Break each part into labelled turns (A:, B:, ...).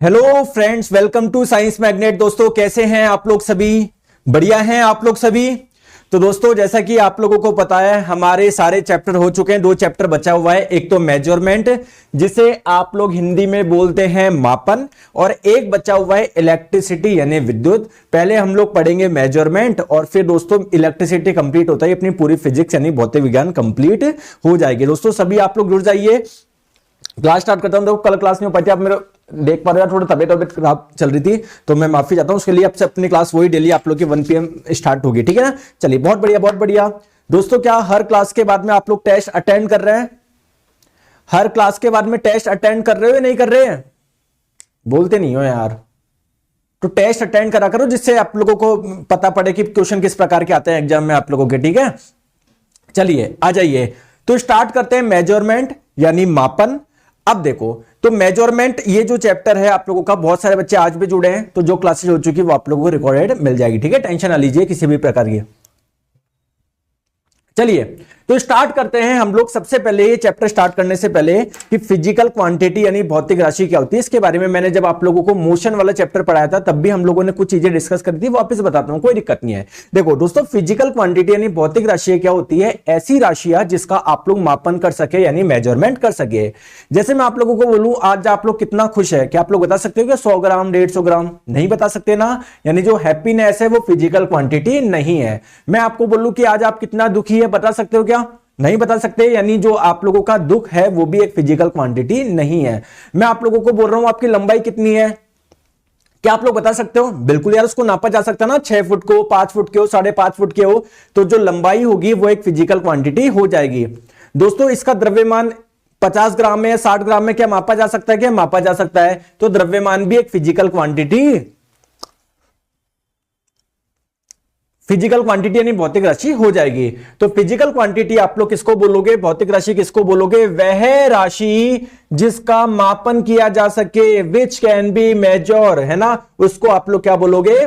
A: Hello friends, welcome to science magnet. दोस्तों कैसे हैं आप लोग सभी? बढ़िया हैं आप लोग सभी? तो दोस्तों जैसा कि आप लोगों को पता है हमारे सारे चैप्टर हो चुके हैं। दो चैप्टर बचा हुआ है, एक तो मेजरमेंट जिसे आप लोग हिंदी में बोलते हैं मापन, और एक बचा हुआ है इलेक्ट्रिसिटी यानी विद्युत। पहले हम लोग पढ़ेंगे मेजरमेंट और फिर दोस्तों इलेक्ट्रिसिटी कंप्लीट होता है, अपनी पूरी फिजिक्स यानी भौतिक विज्ञान कंप्लीट हो जाएगी। दोस्तों सभी आप लोग जुड़ जाइए, क्लास स्टार्ट करता हूं। देखो कल क्लास नहीं हो पाई थी, आप मेरे देख पा रहे हो, थोड़ी तबियत खराब चल रही थी तो मैं माफी चाहता हूं उसके लिए। अब से अपनी क्लास वही डेली आप लोग की 1 PM स्टार्ट होगी, ठीक है ना? चलिए बहुत बढ़िया बहुत बढ़िया। दोस्तों क्या हर क्लास के बाद में आप लोग टेस्ट अटेंड कर रहे हैं? हर क्लास के बाद में टेस्ट अटेंड कर रहे हो या नहीं कर रहे हैं? बोलते नहीं हो यार। तो टेस्ट अटेंड करा करो जिससे आप लोगों को पता पड़े कि क्वेश्चन किस प्रकार के आते हैं एग्जाम में आप लोगों के, ठीक है? चलिए आ जाइए, तो स्टार्ट करते हैं मेजरमेंट यानी मापन। अब देखो, तो मेजरमेंट ये जो चैप्टर है आप लोगों का, बहुत सारे बच्चे आज भी जुड़े हैं तो जो क्लासेस हो चुकी है वो आप लोगों को रिकॉर्डेड मिल जाएगी, ठीक है? टेंशन ना लीजिए किसी भी प्रकार की। चलिए तो स्टार्ट करते हैं हम लोग। सबसे पहले ये चैप्टर स्टार्ट करने से पहले कि फिजिकल क्वांटिटी यानी भौतिक राशि क्या होती है, इसके बारे में मैंने जब आप लोगों को मोशन वाला चैप्टर पढ़ाया था तब भी हम लोगों ने कुछ चीजें डिस्कस करी थी, वापस बताता हूं, कोई दिक्कत नहीं है। देखो दोस्तों, फिजिकल क्वांटिटी यानी भौतिक राशि क्या होती है? ऐसी राशियां जिसका आप लोग मापन कर सके यानी मेजरमेंट कर सके। जैसे मैं आप लोगों को बोलूं आज आप लोग कितना खुश है, क्या आप लोग बता सकते हो कि 100 ग्राम 150 ग्राम? नहीं बता सकते ना, यानी जो हैप्पीनेस है वो फिजिकल क्वांटिटी नहीं है। मैं आपको बोलूं कि आज आप कितना दुखी है, बता सकते हो क्या? नहीं बता सकते, यानी जो आप लोगों का दुख है वो भी एक फिजिकल क्वांटिटी नहीं है। मैं आप लोगों को बोल रहा हूं आपकी लंबाई कितनी है, क्या आप लोग बता सकते हो? बिल्कुल यार, उसको नापा जा सकता है ना, 6 फुट को, 5 फुट के हो, 5.5 फुट के हो, तो जो लंबाई होगी वो एक फिजिकल क्वांटिटी हो जाएगी। दोस्तों इसका द्रव्यमान 50 ग्राम में या 60 ग्राम में क्या मापा जा सकता है? क्या मापा जा सकता है? तो द्रव्यमान भी एक फिजिकल क्वांटिटी यानी भौतिक राशि हो जाएगी। तो फिजिकल क्वांटिटी आप लोग किसको बोलोगे, भौतिक राशि किसको बोलोगे? वह राशि जिसका मापन किया जा सके, विच कैन बी मेजर, है ना, उसको आप लोग क्या बोलोगे?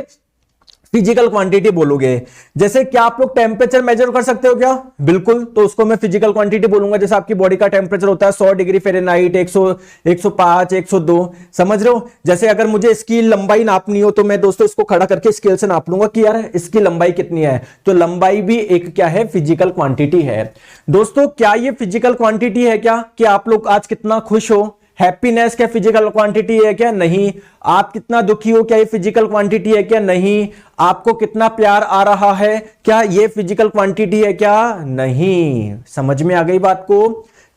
A: फिजिकल क्वांटिटी बोलोगे। जैसे क्या आप लोग टेम्परेचर मेजर कर सकते हो क्या? बिल्कुल, तो उसको मैं फिजिकल क्वांटिटी बोलूंगा। जैसे आपकी बॉडी का टेम्परेचर होता है 100 डिग्री फ़ारेनहाइट, 105, 102, समझ रहे हो? जैसे अगर मुझे इसकी लंबाई नापनी हो तो मैं दोस्तों इसको खड़ा करके स्केल से नाप लूंगा कि यार इसकी लंबाई कितनी है, तो लंबाई भी एक क्या है? फिजिकल क्वांटिटी है। दोस्तों क्या ये फिजिकल क्वांटिटी है क्या कि आप लोग आज कितना खुश हो? हैप्पीनेस क्या फिजिकल क्वांटिटी है क्या? नहीं। आप कितना दुखी हो, क्या ये फिजिकल क्वांटिटी है क्या? नहीं। आपको कितना प्यार आ रहा है, क्या ये फिजिकल क्वांटिटी है क्या? नहीं। समझ में आ गई बात को?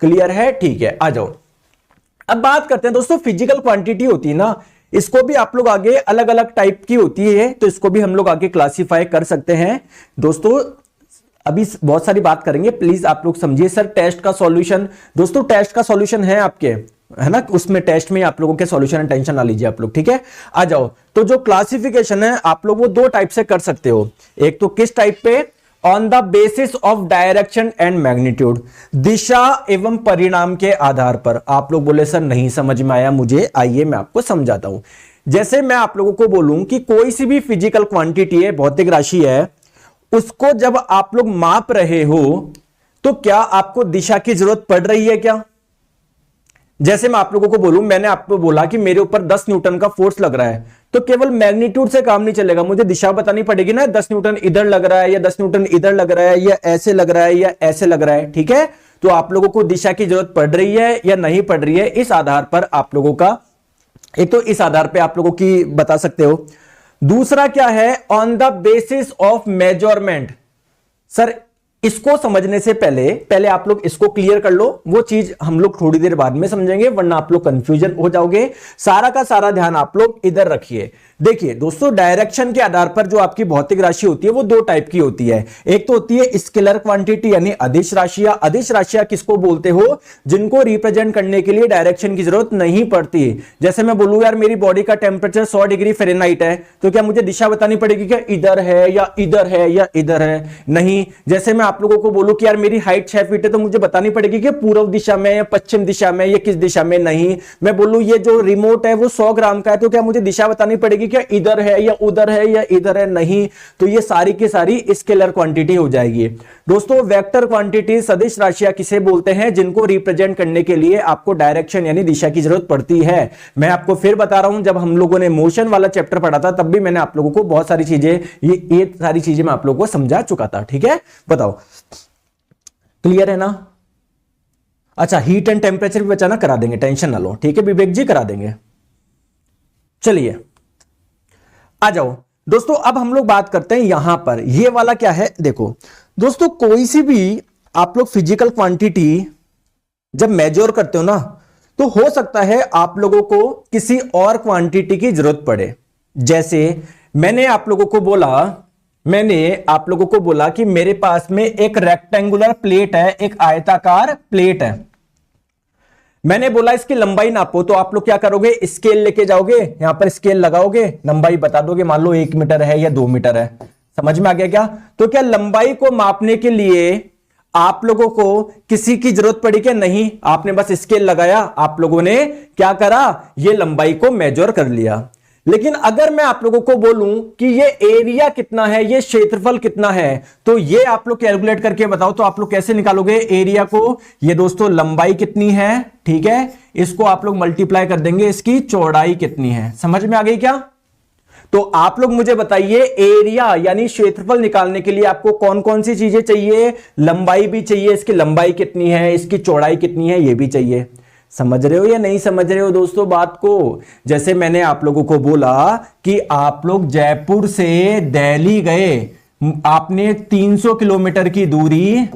A: क्लियर है? ठीक है, आ जाओ। अब बात करते हैं दोस्तों, फिजिकल क्वांटिटी होती है ना, इसको भी आप लोग आगे अलग अलग टाइप की होती है, तो इसको भी हम लोग आगे क्लासिफाई कर सकते हैं। दोस्तों अभी बहुत सारी बात करेंगे, प्लीज आप लोग समझिए। सर टेस्ट का सॉल्यूशन, दोस्तों टेस्ट का सॉल्यूशन है आपके, है ना, उसमें टेस्ट में आप लोगों के सॉल्यूशन है, टेंशन ना लीजिए आप लोग, ठीक है? आ जाओ। तो जो क्लासिफिकेशन है आप लोग वो दो टाइप से कर सकते हो। एक तो किस टाइप पे? On the basis of direction and magnitude, दिशा एवं परिणाम के आधार पर। आप लोग बोले सर नहीं समझ में आया मुझे, आइए मैं आपको समझाता हूं। जैसे मैं आप लोगों को बोलूं कि कोई सी भी फिजिकल क्वांटिटी है, भौतिक राशि है, उसको जब आप लोग माप रहे हो तो क्या आपको दिशा की जरूरत पड़ रही है क्या? जैसे मैं आप लोगों को बोलूं, मैंने आपको बोला कि मेरे ऊपर 10 न्यूटन का फोर्स लग रहा है, तो केवल मैग्नीट्यूड से काम नहीं चलेगा, मुझे दिशा बतानी पड़ेगी ना। 10 न्यूटन इधर लग रहा है या 10 न्यूटन इधर लग रहा है या ऐसे लग रहा है या ऐसे लग रहा है, ठीक है? तो आप लोगों को दिशा की जरूरत पड़ रही है या नहीं पड़ रही है, इस आधार पर आप लोगों का, एक तो इस आधार पर आप लोगों की बता सकते हो। दूसरा क्या है? On the basis of measurement. Sir इसको समझने से पहले आप लोग इसको क्लियर कर लो, वो चीज हम लोग थोड़ी देर बाद में समझेंगे, वरना आप लोग कंफ्यूजन हो जाओगे। सारा का सारा ध्यान आप लोग इधर रखिए। देखिए दोस्तों, डायरेक्शन के आधार पर जो आपकी भौतिक राशि होती है वो दो टाइप की होती है। एक तो होती है स्केलर क्वांटिटी यानी अदिश राशियां। अदिश राशियां किसको बोलते हो? जिनको रिप्रेजेंट करने के लिए डायरेक्शन की जरूरत नहीं पड़ती। जैसे मैं बोलूं यार मेरी बॉडी का टेम्परेचर 100 डिग्री फ़ारेनहाइट है, तो क्या मुझे दिशा बतानी पड़ेगी क्या? इधर है या इधर है या इधर है? नहीं। जैसे मैं आप लोगों को बोलूं कि यार मेरी हाइट 6 फीट है, तो मुझे बतानी पड़ेगी कि पूर्व दिशा में या पश्चिम दिशा में या किस दिशा में। नहीं, मैं बोलूं ये जो रिमोट है वो 100 ग्राम का है, तो क्या मुझे दिशा बतानी पड़ेगी क्या इधर है या उधर है या इधर है? नहीं। तो ये सारी की सारी स्केलर क्वांटिटी हो जाएगी। दोस्तों वेक्टर क्वांटिटी सदिश राशियां किसे बोलते हैं? जिनको रिप्रेजेंट करने के लिए आपको डायरेक्शन यानी दिशा की जरूरत पड़ती है। मैं आपको फिर बता रहा हूं, जब हम लोगों ने मोशन वाला चैप्टर पढ़ा था तब भी मैंने आप लोगों को बहुत सारी चीजें, ये सारी चीजें मैं आप लोगों को समझा चुका था। ठीक है, बताओ क्लियर है ना? अच्छा, हीट एंड टेम्परेचर भी बचाना करा देंगे, टेंशन ना लो। ठीक है विवेक जी, करा देंगे। चलिए आ जाओ दोस्तों, अब हम लोग बात करते हैं यहां पर। ये वाला क्या है देखो दोस्तों, कोई सी भी आप लोग फिजिकल क्वांटिटी जब मेजर करते हो ना, तो हो सकता है आप लोगों को किसी और क्वांटिटी की जरूरत पड़े। जैसे मैंने आप लोगों को बोला कि मेरे पास में एक रेक्टेंगुलर प्लेट है, एक आयताकार प्लेट है। मैंने बोला इसकी लंबाई नापो, तो आप लोग क्या करोगे? स्केल लेके जाओगे, यहां पर स्केल लगाओगे, लंबाई बता दोगे, मान लो 1 मीटर है या 2 मीटर है। समझ में आ गया क्या? तो क्या लंबाई को मापने के लिए आप लोगों को किसी की जरूरत पड़ी क्या? नहीं, आपने बस स्केल लगाया, आप लोगों ने क्या करा? ये लंबाई को मेजर कर लिया। लेकिन अगर मैं आप लोगों को बोलूं कि ये एरिया कितना है, ये क्षेत्रफल कितना है, तो ये आप लोग कैलकुलेट करके बताओ। तो आप लोग कैसे निकालोगे एरिया को? ये दोस्तों लंबाई कितनी है, ठीक है, इसको आप लोग मल्टीप्लाई कर देंगे, इसकी चौड़ाई कितनी है। समझ में आ गई क्या? तो आप लोग मुझे बताइए, एरिया यानी क्षेत्रफल निकालने के लिए आपको कौन कौन सी चीजें चाहिए? लंबाई भी चाहिए, इसकी लंबाई कितनी है, इसकी चौड़ाई कितनी है, ये भी चाहिए। समझ रहे हो या नहीं समझ रहे हो दोस्तों बात को? जैसे मैंने आप लोगों को बोला कि आप लोग जयपुर से दिल्ली गए, आपने 300 किलोमीटर की दूरी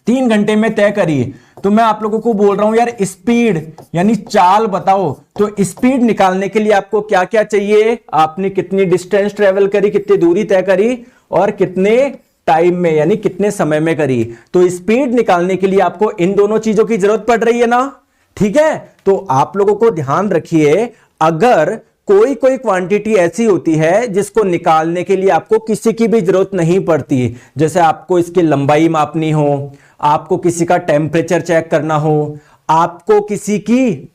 A: 3 घंटे में तय करी, तो मैं आप लोगों को बोल रहा हूं यार स्पीड यानी चाल बताओ। तो स्पीड निकालने के लिए आपको क्या क्या चाहिए? आपने कितनी डिस्टेंस ट्रेवल करी, कितनी दूरी तय करी और कितने टाइम में यानी कितने समय में करी। तो स्पीड निकालने के लिए आपको इन दोनों चीजों की जरूरत पड़ रही है ना? ठीक है, तो आप लोगों को ध्यान रखिए, अगर कोई क्वांटिटी ऐसी होती है जिसको निकालने के लिए आपको किसी की भी जरूरत नहीं पड़ती, जैसे आपको इसकी लंबाई मापनी हो, आपको किसी का टेम्परेचर चेक करना हो, आपको किसी की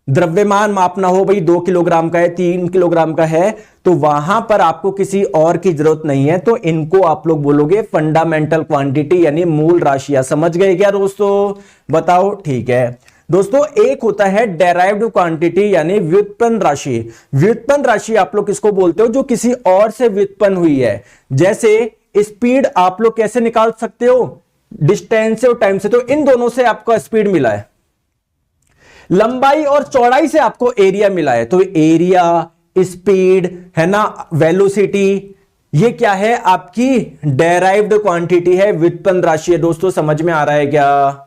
A: द्रव्यमान मापना हो, भाई 2 किलोग्राम का है, 3 किलोग्राम का है, तो वहां पर आपको किसी और की जरूरत नहीं है। तो इनको आप लोग बोलोगे फंडामेंटल क्वांटिटी यानी मूल राशियां। समझ गए क्या दोस्तों? बताओ। ठीक है दोस्तों, एक होता है डेराइव्ड क्वांटिटी यानी व्युत्पन्न राशि। व्युत्पन्न राशि आप लोग किसको बोलते हो? जो किसी और से व्युत्पन्न हुई है। जैसे स्पीड आप लोग कैसे निकाल सकते हो? डिस्टेंस से और टाइम से। तो इन दोनों से आपको स्पीड मिला है, लंबाई और चौड़ाई से आपको एरिया मिला है। तो एरिया, स्पीड है ना, वेलोसिटी, ये क्या है? आपकी डेराइव्ड क्वांटिटी है, व्युत्पन्न राशि है। दोस्तों समझ में आ रहा है क्या?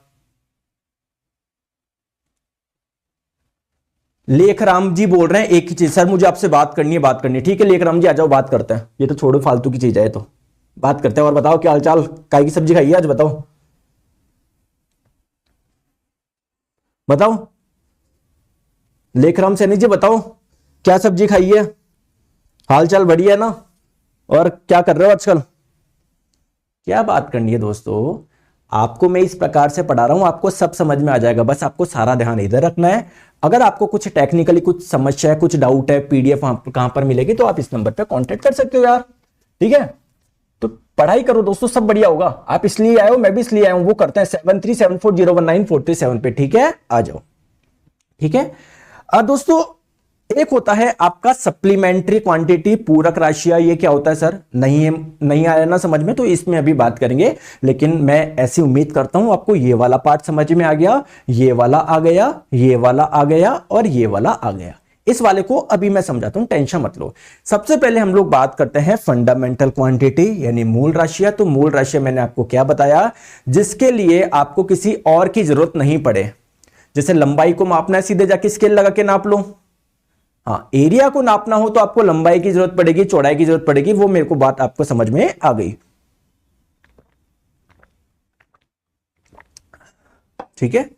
A: लेखराम जी बोल रहे हैं एक ही चीज, सर मुझे आपसे बात करनी है। ठीक है लेखराम जी, आ जाओ बात करते हैं। ये तो छोड़ो फालतू की चीज है, तो बात करते हैं। और बताओ क्या हालचाल, काय की सब्जी खाई है आज? बताओ लेखराम सैनी जी, बताओ क्या सब्जी खाई है? हाल चाल बढ़िया है ना? और क्या कर रहे हो आजकल? क्या बात करनी है दोस्तों, आपको मैं इस प्रकार से पढ़ा रहा हूं, आपको सब समझ में आ जाएगा। बस आपको सारा ध्यान इधर रखना है। अगर आपको कुछ टेक्निकली कुछ समस्या है, कुछ डाउट है, पीडीएफ कहां पर मिलेगी, तो आप इस नंबर पे कांटेक्ट कर सकते हो यार। ठीक है, तो पढ़ाई करो दोस्तों, सब बढ़िया होगा। आप इसलिए आए हो, मैं भी इसलिए आया हूं। वो करते हैं 7374019437 पे। ठीक है, आ जाओ। ठीक है दोस्तों, एक होता है आपका सप्लीमेंट्री क्वांटिटी, पूरक राशियां। ये क्या होता है सर? नहीं आया ना समझ में? तो इसमें अभी बात करेंगे, लेकिन मैं ऐसी उम्मीद करता हूं आपको ये वाला पार्ट समझ में आ गया, ये वाला आ गया, ये वाला आ गया और ये वाला आ गया। इस वाले को अभी मैं समझाता हूं, टेंशन मत लो। सबसे पहले हम लोग बात करते हैं फंडामेंटल क्वांटिटी यानी मूल राशियां। तो मूल राशियां मैंने आपको क्या बताया? जिसके लिए आपको किसी और की जरूरत नहीं पड़े। जैसे लंबाई को मापना है, सीधे जाके स्केल लगा के नाप लो। हाँ, एरिया को नापना हो तो आपको लंबाई की जरूरत पड़ेगी, चौड़ाई की जरूरत पड़ेगी। वो मेरे को बात आपको समझ में आ गई। ठीक है,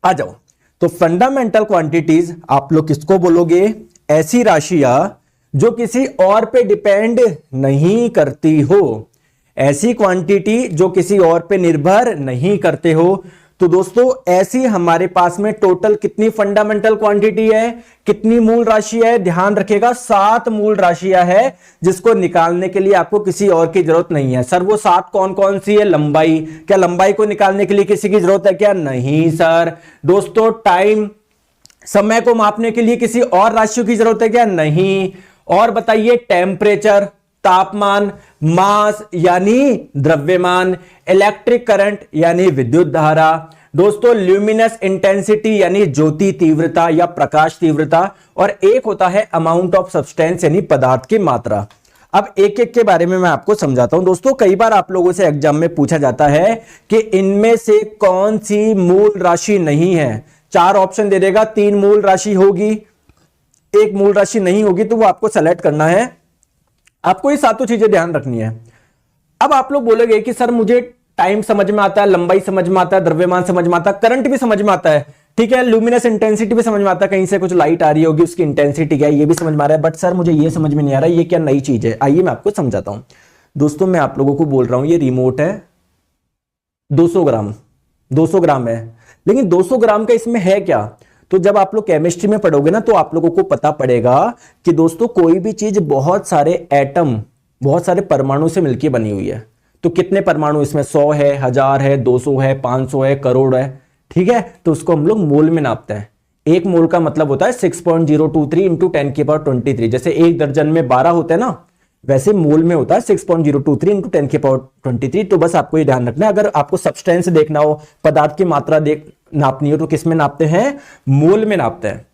A: आ जाओ। तो फंडामेंटल क्वांटिटीज आप लोग किसको बोलोगे? ऐसी राशियां जो किसी और पे डिपेंड नहीं करती हो। ऐसी क्वांटिटी जो किसी और पे निर्भर नहीं करते हो। तो दोस्तों ऐसी हमारे पास में टोटल कितनी फंडामेंटल क्वांटिटी है, कितनी मूल राशि है, ध्यान रखिएगा 7 मूल राशियां है जिसको निकालने के लिए आपको किसी और की जरूरत नहीं है। सर वो 7 कौन कौन सी है? लंबाई, क्या लंबाई को निकालने के लिए किसी की जरूरत है क्या? नहीं सर। दोस्तों टाइम, समय को मापने के लिए किसी और राशियों की जरूरत है क्या? नहीं। और बताइए टेम्परेचर, तापमान, मास यानी द्रव्यमान, इलेक्ट्रिक करंट यानी विद्युत धारा, दोस्तों ल्यूमिनस इंटेंसिटी यानी ज्योति तीव्रता या प्रकाश तीव्रता, और एक होता है अमाउंट ऑफ सब्सटेंस यानी पदार्थ की मात्रा। अब एक एक के बारे में मैं आपको समझाता हूं। दोस्तों कई बार आप लोगों से एग्जाम में पूछा जाता है कि इनमें से कौन सी मूल राशि नहीं है। 4 ऑप्शन दे देगा, 3 मूल राशि होगी, 1 मूल राशि नहीं होगी, तो वो आपको सेलेक्ट करना है। आपको ये 7 चीजें ध्यान रखनी है। अब आप लोग बोलोगे कि सर मुझे टाइम समझ में आता है, लंबाई समझ में आता है, द्रव्यमान समझ में आता है, करंट भी समझ में आता है, ठीक है, ल्यूमिनस इंटेंसिटी भी समझ में आता है, कहीं से कुछ लाइट आ रही होगी उसकी इंटेंसिटी क्या है ये भी समझ में आ रहा है, बट सर मुझे ये समझ में नहीं आ रहा है ये क्या नई चीज है। आइए मैं आपको समझाता हूं। दोस्तों मैं आप लोगों को बोल रहा हूं ये रिमोट है, 200 ग्राम है, लेकिन 200 ग्राम का इसमें है क्या? तो जब आप लोग केमिस्ट्री में पढ़ोगे ना तो आप लोगों को पता पड़ेगा कि दोस्तों कोई भी चीज बहुत सारे एटम, बहुत सारे परमाणु से मिलकर बनी हुई है। तो कितने परमाणु इसमें? 100 है, 1000 है, 200 है, 500 है, करोड़ है, ठीक है। तो उसको हम लोग मोल में नापते हैं। 1 मोल का मतलब होता है 6.023 इंटू 10 की पावर 23। जैसे 1 दर्जन में 12 होते हैं ना, वैसे मोल में होता है 6.023 इंटू 10 की पावर 23। तो बस आपको ये ध्यान रखना है, अगर आपको सब्सटेंस देखना हो, पदार्थ की मात्रा नापनी हो, तो किस में नापते हैं? मोल में नापते हैं।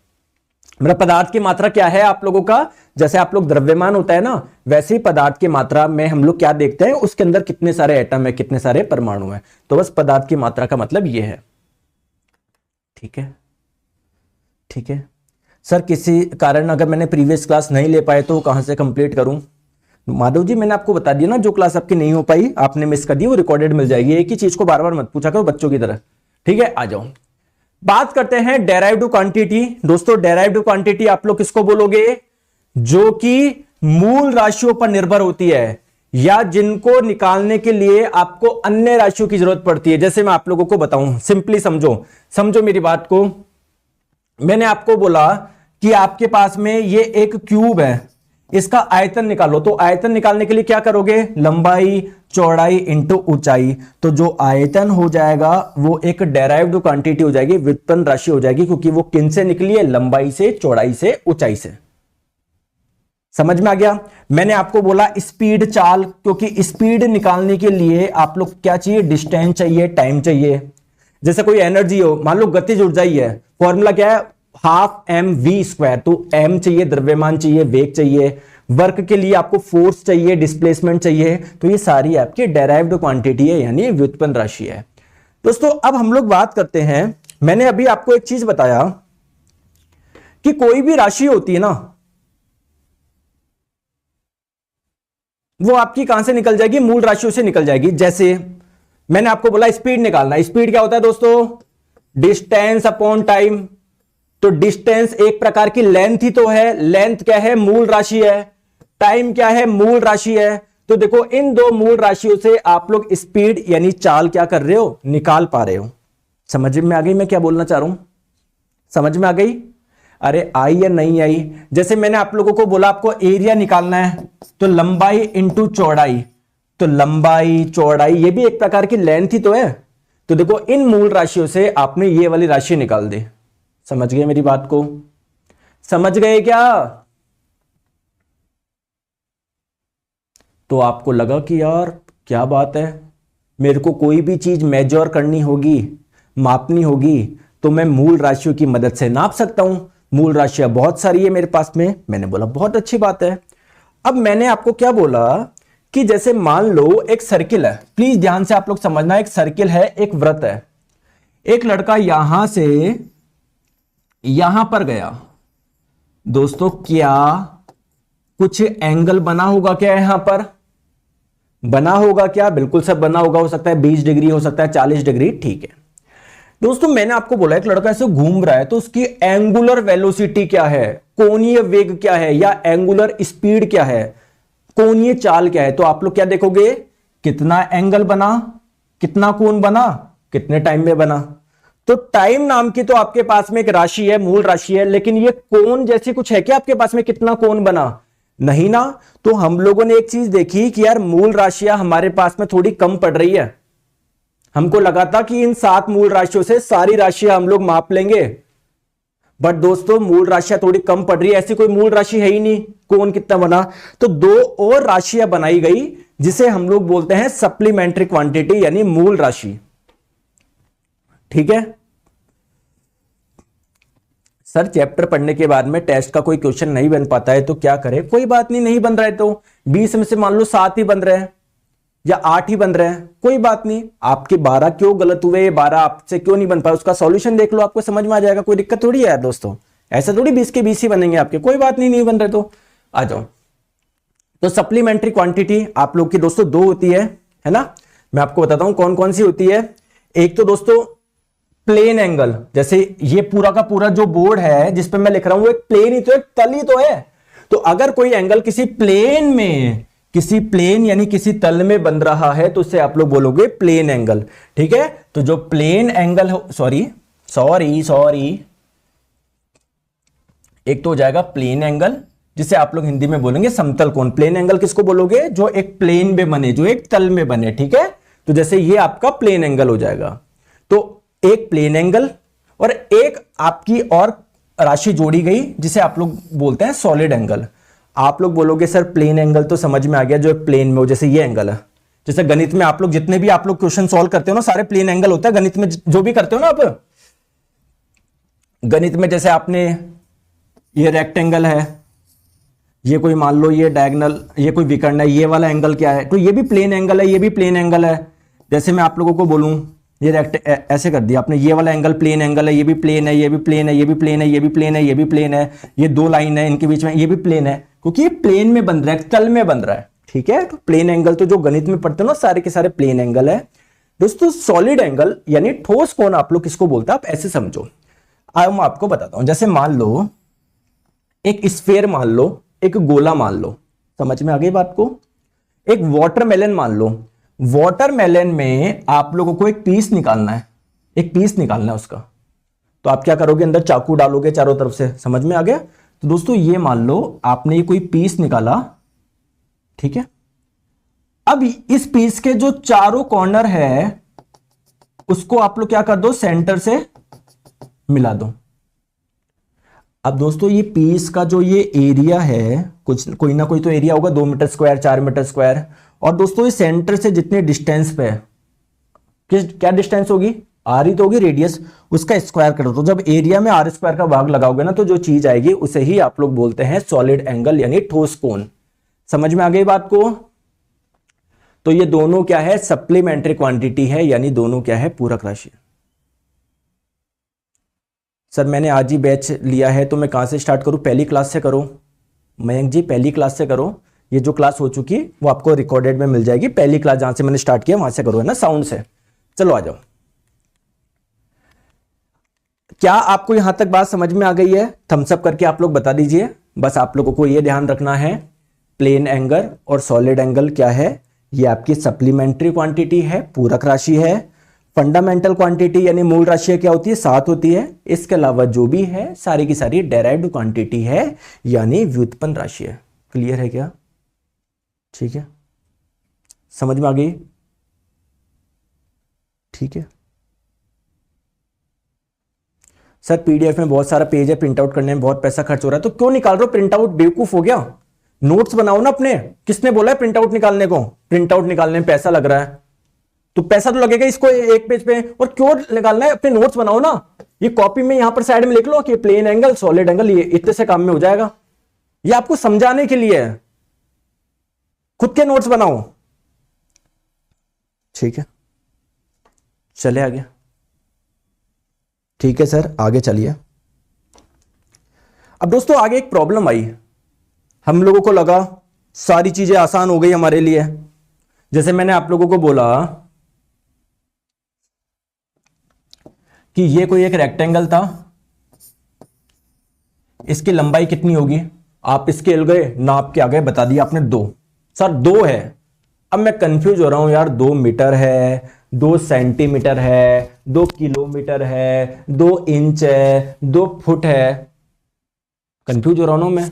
A: मतलब पदार्थ की मात्रा क्या है आप लोगों का, जैसे आप लोग द्रव्यमान होता है ना, वैसे ही पदार्थ की मात्रा में हम लोग क्या देखते हैं, उसके अंदर कितने सारे एटम है, कितने सारे परमाणु है। तो बस पदार्थ की मात्रा का मतलब ये है, ठीक है, ठीक है। सर किसी कारण अगर मैंने प्रीवियस क्लास नहीं ले पाए तो कहां से कंप्लीट करूं? माधव जी मैंने आपको बता दिया ना, जो क्लास आपकी नहीं हो पाई, आपने मिस कर दी, वो रिकॉर्डेड मिल जाएगी। एक ही चीज को बार बार मत पूछा करो बच्चों की तरह, ठीक है। आ जाओ, बात करते हैं डेराइव्ड क्वांटिटी। दोस्तों डेराइव्ड क्वांटिटी आप लोग किसको बोलोगे? जो कि मूल राशियों पर निर्भर होती है या जिनको निकालने के लिए आपको अन्य राशियों की जरूरत पड़ती है। जैसे मैं आप लोगों को बताऊं, सिंपली समझो मेरी बात को। मैंने आपको बोला कि आपके पास में ये एक क्यूब है, इसका आयतन निकालो। तो आयतन निकालने के लिए क्या करोगे? लंबाई चौड़ाई इंटू ऊंचाई। तो जो आयतन हो जाएगा वो एक डेराइव्ड क्वांटिटी हो जाएगी, व्युत्पन्न राशि हो जाएगी, क्योंकि वो किन से निकली है? लंबाई से, चौड़ाई से, ऊंचाई से। समझ में आ गया? मैंने आपको बोला स्पीड, चाल, क्योंकि स्पीड निकालने के लिए आप लोग क्या चाहिए? डिस्टेंस चाहिए, टाइम चाहिए। जैसे कोई एनर्जी हो, मान लो गतिज ऊर्जा ही है, फॉर्मूला क्या है? 12mv²। तो m चाहिए, द्रव्यमान चाहिए, वेग चाहिए, वर्क के लिए आपको फोर्स चाहिए, डिस्प्लेसमेंट चाहिए। तो ये सारी आपकी डेराइव्ड क्वांटिटी है, यानी व्युत्पन्न राशि है। दोस्तों अब हम लोग बात करते हैं, मैंने अभी आपको एक चीज बताया कि कोई भी राशि होती है ना, वो आपकी कहां से निकल जाएगी? मूल राशियों से निकल जाएगी। जैसे मैंने आपको बोला स्पीड निकालना, स्पीड क्या होता है दोस्तों? Distance upon time. तो डिस्टेंस एक प्रकार की लेंथ ही तो है, लेंथ क्या है? मूल राशि है। टाइम क्या है? मूल राशि है। तो देखो इन दो मूल राशियों से आप लोग स्पीड यानी चाल क्या कर रहे हो? निकाल पा रहे हो। समझ में आ गई मैं क्या बोलना चाह रहा हूं? समझ में आ गई? अरे आई या नहीं आई? जैसे मैंने आप लोगों को बोला आपको एरिया निकालना है, तो लंबाई इंटू चौड़ाई। तो लंबाई चौड़ाई ये भी एक प्रकार की लेंथ ही तो है। तो देखो इन मूल राशियों से आपने ये वाली राशि निकाल दी। समझ गए मेरी बात को? समझ गए क्या? तो आपको लगा कि यार क्या बात है, मेरे को कोई भी चीज मेजर करनी होगी, मापनी होगी, तो मैं मूल राशियों की मदद से नाप सकता हूं। मूल राशियां बहुत सारी है मेरे पास में। मैंने बोला बहुत अच्छी बात है। अब मैंने आपको क्या बोला कि जैसे मान लो एक सर्किल है, प्लीज ध्यान से आप लोग समझना, एक सर्किल है, एक वृत्त है, एक लड़का यहां से यहां पर गया। दोस्तों क्या कुछ एंगल बना होगा क्या? यहां पर बना होगा क्या? बिल्कुल सब बना होगा। हो सकता है 20 डिग्री, हो सकता है 40 डिग्री, ठीक है। दोस्तों मैंने आपको बोला एक लड़का ऐसे घूम रहा है, तो उसकी एंगुलर वेलोसिटी क्या है, कोणीय वेग क्या है, या एंगुलर स्पीड क्या है, कोणीय चाल क्या है। तो आप लोग क्या देखोगे कितना एंगल बना, कितना कोण बना, कितने टाइम में बना। तो टाइम नाम की तो आपके पास में एक राशि है, मूल राशि है, लेकिन ये कोण जैसी कुछ है क्या आपके पास में, कितना कोण बना, नहीं ना। तो हम लोगों ने एक चीज देखी कि यार मूल राशियां हमारे पास में थोड़ी कम पड़ रही है। हमको लगा था कि इन 7 मूल राशियों से सारी राशियां हम लोग माप लेंगे, बट दोस्तों मूल राशियां थोड़ी कम पड़ रही है, ऐसी कोई मूल राशि है ही नहीं। कोण कितना बना, तो 2 और राशियां बनाई गई जिसे हम लोग बोलते हैं सप्लीमेंट्री क्वांटिटी यानी मूल राशि। ठीक है सर, चैप्टर पढ़ने के बाद में टेस्ट का कोई क्वेश्चन नहीं बन पाता है तो क्या करें, कोई बात नहीं, नहीं बन रहा है तो 20 में से मान लो 7 ही बन रहे हैं या 8 ही बन रहे हैं, कोई बात नहीं। आपके 12 क्यों गलत हुए, 12 आपसे क्यों नहीं बन पाए, उसका सॉल्यूशन देख लो, आपको समझ में आ जाएगा, कोई दिक्कत थोड़ी है यार दोस्तों। ऐसा थोड़ी 20 के 20 ही बनेंगे आपके, कोई बात नहीं, नहीं बन रहे तो आ जाओ। तो सप्लीमेंट्री क्वांटिटी आप लोग की दोस्तों 2 होती है ना। मैं आपको बताता हूं कौन कौन सी होती है। एक तो दोस्तों प्लेन एंगल, जैसे ये पूरा का पूरा जो बोर्ड है जिस पे मैं लिख रहा हूं वो एक प्लेन ही तो, एक तल ही तो है। तो अगर कोई एंगल किसी प्लेन में, किसी प्लेन यानी किसी तल में बन रहा है तो उससे आप लोग बोलोगे प्लेन एंगल। ठीक है, तो जो प्लेन एंगल हो, सॉरी एक तो हो जाएगा प्लेन एंगल जिसे आप लोग हिंदी में बोलेंगे समतल कोण। प्लेन एंगल किसको बोलोगे, जो एक प्लेन में बने, जो एक तल में बने। ठीक है, तो जैसे ये आपका प्लेन एंगल हो जाएगा। तो एक प्लेन एंगल और एक आपकी और राशि जोड़ी गई जिसे आप लोग बोलते हैं सॉलिड एंगल। आप लोग बोलोगे सर प्लेन एंगल तो समझ में आ गया, जो एक प्लेन में हो, जैसे ये एंगल है। जैसे गणित में आप लोग जितने भी आप लोग क्वेश्चन सॉल्व करते हो ना, सारे प्लेन एंगल होता है गणित में, जो भी करते हो ना आप गणित में। जैसे आपने ये रेक्टेंगल है, ये कोई मान लो ये डायगोनल, ये कोई विकर्ण है, ये वाला एंगल क्या है, तो ये भी प्लेन एंगल है, ये भी प्लेन एंगल है। जैसे मैं आप लोगों को बोलूं ये ऐसे कर दिया आपने, ये वाला एंगल प्लेन एंगल है, ये भी प्लेन है, ये भी प्लेन है, ये भी प्लेन है, ये भी प्लेन है, ये भी प्लेन है, ये 2 लाइन है इनके बीच में, ये भी प्लेन है, क्योंकि ये प्लेन में बन रहा है, तल में बन रहा है। ठीक है, तो प्लेन एंगल तो जो गणित में पढ़ते हो ना सारे के सारे प्लेन एंगल है। दोस्तों सॉलिड एंगल यानी ठोस कोण आप लोग किसको बोलते हैं, आप ऐसे समझो। मैं आपको बताता हूं, जैसे मान लो एक स्फेयर मान लो, एक गोला मान लो, समझ में आ गई बात को। एक वाटरमेलन मान लो, वाटरमेलन में आप लोगों को एक पीस निकालना है, एक पीस निकालना है उसका। तो आप क्या करोगे, अंदर चाकू डालोगे चारों तरफ से, समझ में आ गया। तो दोस्तों ये मान लो आपने ये कोई पीस निकाला, ठीक है। अब इस पीस के जो चारों कॉर्नर है उसको आप लोग क्या कर दो, सेंटर से मिला दो। अब दोस्तों ये पीस का जो ये एरिया है, कुछ कोई ना कोई तो एरिया होगा, 2 मीटर स्क्वायर, 4 मीटर स्क्वायर। और दोस्तों ये सेंटर से जितने डिस्टेंस पे है, क्या डिस्टेंस होगी, आर ही तो होगी रेडियस, उसका स्क्वायर कर दो। तो जब एरिया में आर स्क्वायर का भाग लगाओगे ना, तो जो चीज आएगी उसे ही आप लोग बोलते हैं सॉलिड एंगल यानी ठोस कोण। समझ में आ गई बात को। तो ये दोनों क्या है, सप्लीमेंट्री क्वांटिटी है, यानी दोनों क्या है, पूरक राशि। सर मैंने आज ही बैच लिया है तो मैं कहां से स्टार्ट करूं, पहली क्लास से करो मयंक जी, पहली क्लास से करो। ये जो क्लास हो चुकी वो आपको रिकॉर्डेड में मिल जाएगी, पहली क्लास जहां से मैंने स्टार्ट किया वहां से करो, है ना, साउंड से। चलो आ जाओ। क्या आपको यहां तक बात समझ में आ गई है, थम्स अप करके आप लोग बता दीजिए। बस आप लोगों को ये ध्यान रखना है, प्लेन एंगल और सॉलिड एंगल क्या है, ये आपकी सप्लीमेंट्री क्वांटिटी है, पूरक राशि है। फंडामेंटल क्वांटिटी यानी मूल राशि क्या होती है, 7 होती है। इसके अलावा जो भी है सारी की सारी डेराइव्ड क्वांटिटी है, यानी व्युत्पन्न राशि है। क्लियर है क्या, ठीक है, समझ में आ गई, ठीक है। सर पीडीएफ में बहुत सारा पेज है, प्रिंट आउट करने में बहुत पैसा खर्च हो रहा है, तो क्यों निकाल रहे हो प्रिंट आउट, बेवकूफ हो गया। नोट्स बनाओ ना अपने, किसने बोला है प्रिंट आउट निकालने को, प्रिंट आउट निकालने में पैसा लग रहा है तो पैसा तो लगेगा इसको एक पेज पे, और क्यों निकालना है, अपने नोट्स बनाओ ना। ये कॉपी में यहां पर साइड में लिख लो कि प्लेन एंगल सॉलिड एंगल, ये इतने से काम में हो जाएगा। ये आपको समझाने के लिए है, खुद के नोट्स बनाओ, ठीक है। चले आगे, ठीक है सर आगे चलिए। अब दोस्तों आगे एक प्रॉब्लम आई, हम लोगों को लगा सारी चीजें आसान हो गई हमारे लिए। जैसे मैंने आप लोगों को बोला कि ये कोई एक रेक्टेंगल था, इसकी लंबाई कितनी होगी, आप स्केल गए नाप के आ गए, बता दिया आपने 2। सर 2 है, अब मैं कंफ्यूज हो रहा हूं यार, 2 मीटर है, 2 सेंटीमीटर है, 2 किलोमीटर है, 2 इंच है, 2 फुट है, कंफ्यूज हो रहा हूं ना मैं।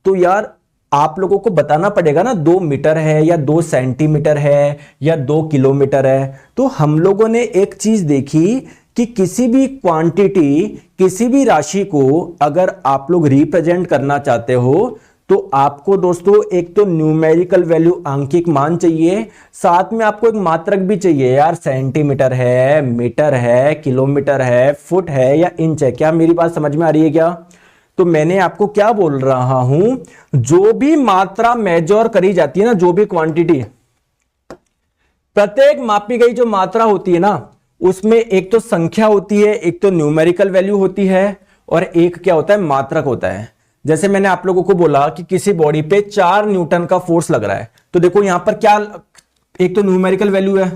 A: तो यार आप लोगों को बताना पड़ेगा ना 2 मीटर है या 2 सेंटीमीटर है या 2 किलोमीटर है। तो हम लोगों ने एक चीज देखी कि किसी भी क्वांटिटी, किसी भी राशि को अगर आप लोग रिप्रेजेंट करना चाहते हो तो आपको दोस्तों एक तो न्यूमेरिकल वैल्यू, आंकिक मान चाहिए, साथ में आपको एक मात्रक भी चाहिए यार, सेंटीमीटर है, मीटर है, किलोमीटर है, फुट है या इंच है। क्या मेरी बात समझ में आ रही है क्या? तो मैंने आपको क्या बोल रहा हूं, जो भी मात्रा मेजर करी जाती है ना, जो भी क्वांटिटी, प्रत्येक मापी गई जो मात्रा होती है ना, उसमें एक तो संख्या होती है, एक तो न्यूमेरिकल वैल्यू होती है, और एक क्या होता है, मात्रक होता है। जैसे मैंने आप लोगों को बोला कि किसी बॉडी पे 4 न्यूटन का फोर्स लग रहा है, तो देखो यहां पर क्या, एक तो न्यूमेरिकल वैल्यू है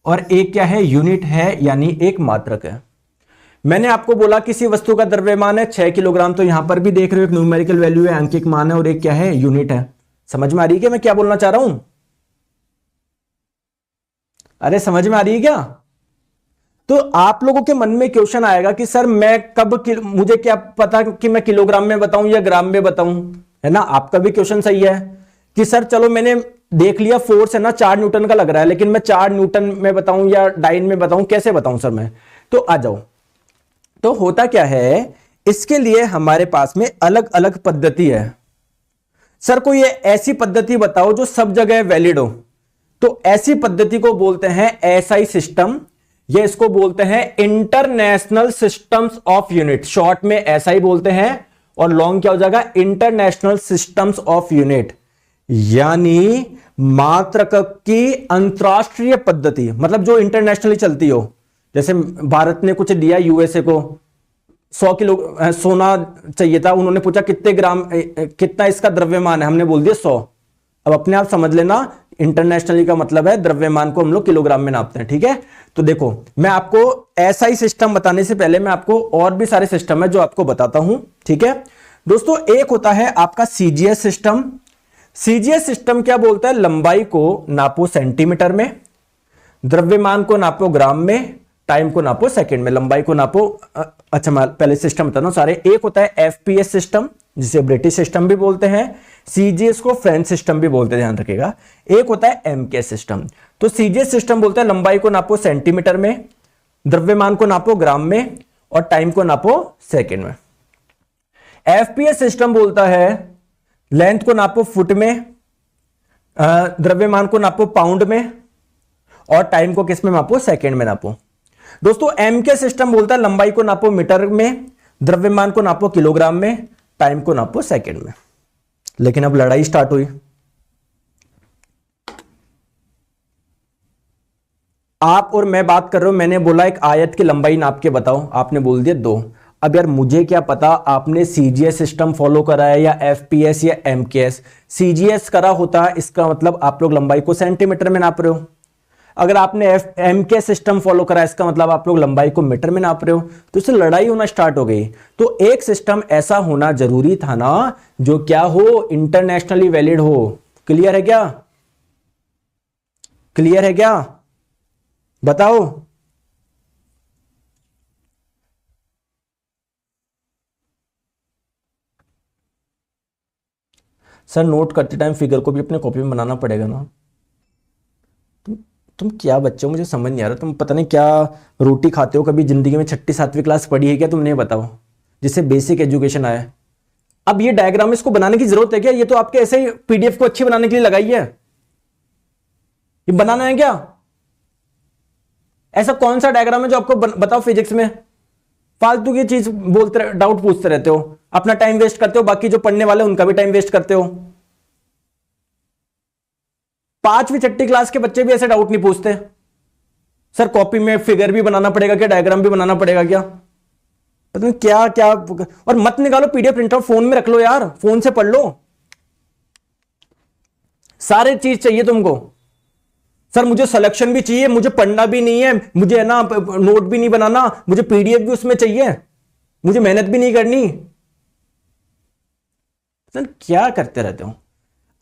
A: और एक क्या है, यूनिट है, यानी एक मात्रक है। मैंने आपको बोला किसी वस्तु का द्रव्यमान है 6 किलोग्राम, तो यहां पर भी देख रहे हो एक न्यूमेरिकल वैल्यू है, अंकिक मान है, और एक क्या है, यूनिट है। समझ में आ रही है क्या मैं क्या बोलना चाह रहा हूं? अरे समझ में आ रही है क्या? तो आप लोगों के मन में क्वेश्चन आएगा कि सर मैं मुझे क्या पता कि मैं किलोग्राम में बताऊं या ग्राम में बताऊं, है ना? आपका भी क्वेश्चन सही है कि सर चलो मैंने देख लिया फोर्स है ना 4 न्यूटन का लग रहा है, लेकिन मैं 4 न्यूटन में बताऊं या डाइन में बताऊं, कैसे बताऊं सर मैं? तो आ जाओ। तो होता क्या है, इसके लिए हमारे पास में अलग अलग पद्धति है। सर कोई ऐसी पद्धति बताओ जो सब जगह वैलिड हो। तो ऐसी पद्धति को बोलते हैं एसआई सिस्टम, ये इसको बोलते हैं international systems of unit, short में एसआई बोलते हैं, और लॉन्ग क्या हो जाएगा, इंटरनेशनल सिस्टम्स ऑफ यूनिट, यानी मात्रक की अंतरराष्ट्रीय पद्धति, मतलब जो इंटरनेशनली चलती हो। जैसे भारत ने कुछ दिया यूएसए को, 100 किलो सोना चाहिए था, उन्होंने पूछा कितने ग्राम, कितना इसका द्रव्यमान है, हमने बोल दिया 100। अब अपने आप समझ लेना, इंटरनेशनली का मतलब है द्रव्यमान को हम लोग किलोग्राम में नापते हैं, ठीक है? तो देखो मैं आपको ऐसा ही सिस्टम बताने से पहले मैं आपको और भी सारे सिस्टम है जो आपको बताता हूं, ठीक है दोस्तों? एक होता है आपका सीजीएस सिस्टम। सीजीएस सिस्टम क्या बोलता है, लंबाई को नापो सेंटीमीटर में, द्रव्यमान को नापो ग्राम में, टाइम को नापो सेकंड में। लंबाई को नापो, अच्छा मैं पहले सिस्टम बता रहा हूं सारे। एक होता है एफपीएस सिस्टम, जिसे ब्रिटिश सिस्टम भी बोलते हैं, सीजीएस को फ्रेंच सिस्टम भी बोलते हैं, ध्यान रखिएगा। एक होता है एमकेएस सिस्टम। तो सीजीएस सिस्टम बोलता है लंबाई को नापो सेंटीमीटर में, द्रव्यमान को नापो ग्राम में, और टाइम को नापो सेकंड में। एफपीएस सिस्टम बोलता है लेंथ को नापो फुट में, द्रव्यमान को नापो पाउंड में, और टाइम को किस में नापो, सेकंड में नापो। दोस्तों एमके सिस्टम बोलता है लंबाई को नापो मीटर में, द्रव्यमान को नापो किलोग्राम में, टाइम को नापो सेकंड में। लेकिन अब लड़ाई स्टार्ट हुई। आप और मैं बात कर रहा हूं, मैंने बोला एक आयत की लंबाई नाप के बताओ, आपने बोल दिया 2। अब यार मुझे क्या पता आपने सीजीएस सिस्टम फॉलो करा है या एफपीएस या एमकेएस। सीजीएस करा होता इसका मतलब आप लोग लंबाई को सेंटीमीटर में नाप रहे हो, अगर आपने एमके सिस्टम फॉलो करा इसका मतलब आप लोग लंबाई को मीटर में नाप रहे हो, तो इससे लड़ाई होना स्टार्ट हो गई। तो एक सिस्टम ऐसा होना जरूरी था ना जो क्या हो, इंटरनेशनली वैलिड हो। क्लियर है क्या? क्लियर है क्या? बताओ। सर नोट करते टाइम फिगर को भी अपने कॉपी में बनाना पड़ेगा ना। तुम क्या बच्चे हो, मुझे समझ नहीं आ रहा। तुम पता नहीं क्या रोटी खाते हो, कभी जिंदगी में 6ठी 7वीं क्लास पढ़ी है क्या तुमने? बताओ, जिससे बेसिक एजुकेशन आया। अब ये डायग्राम इसको बनाने की जरूरत है क्या? ये तो आपके ऐसे ही पीडीएफ को अच्छी बनाने के लिए लगाई है, ये बनाना है क्या? ऐसा कौन सा डायग्राम है जो आपको बताओ फिजिक्स में? फालतू की चीज बोलते, डाउट पूछते रहते हो, अपना टाइम वेस्ट करते हो, बाकी जो पढ़ने वाले उनका भी टाइम वेस्ट करते हो। 5वीं 6ठी क्लास के बच्चे भी ऐसे डाउट नहीं पूछते। सर कॉपी में फिगर भी बनाना पड़ेगा क्या, डायग्राम भी बनाना पड़ेगा क्या, पता नहीं क्या क्या। और मत निकालो पीडीएफ प्रिंट आउट, फोन में रख लो यार, फोन से पढ़ लो। सारे चीज चाहिए तुमको। सर मुझे सिलेक्शन भी चाहिए, मुझे पढ़ना भी नहीं है, मुझे है ना नोट भी नहीं बनाना, मुझे पीडीएफ भी उसमें चाहिए, मुझे मेहनत भी नहीं करनी। सर क्या करते रहते हो?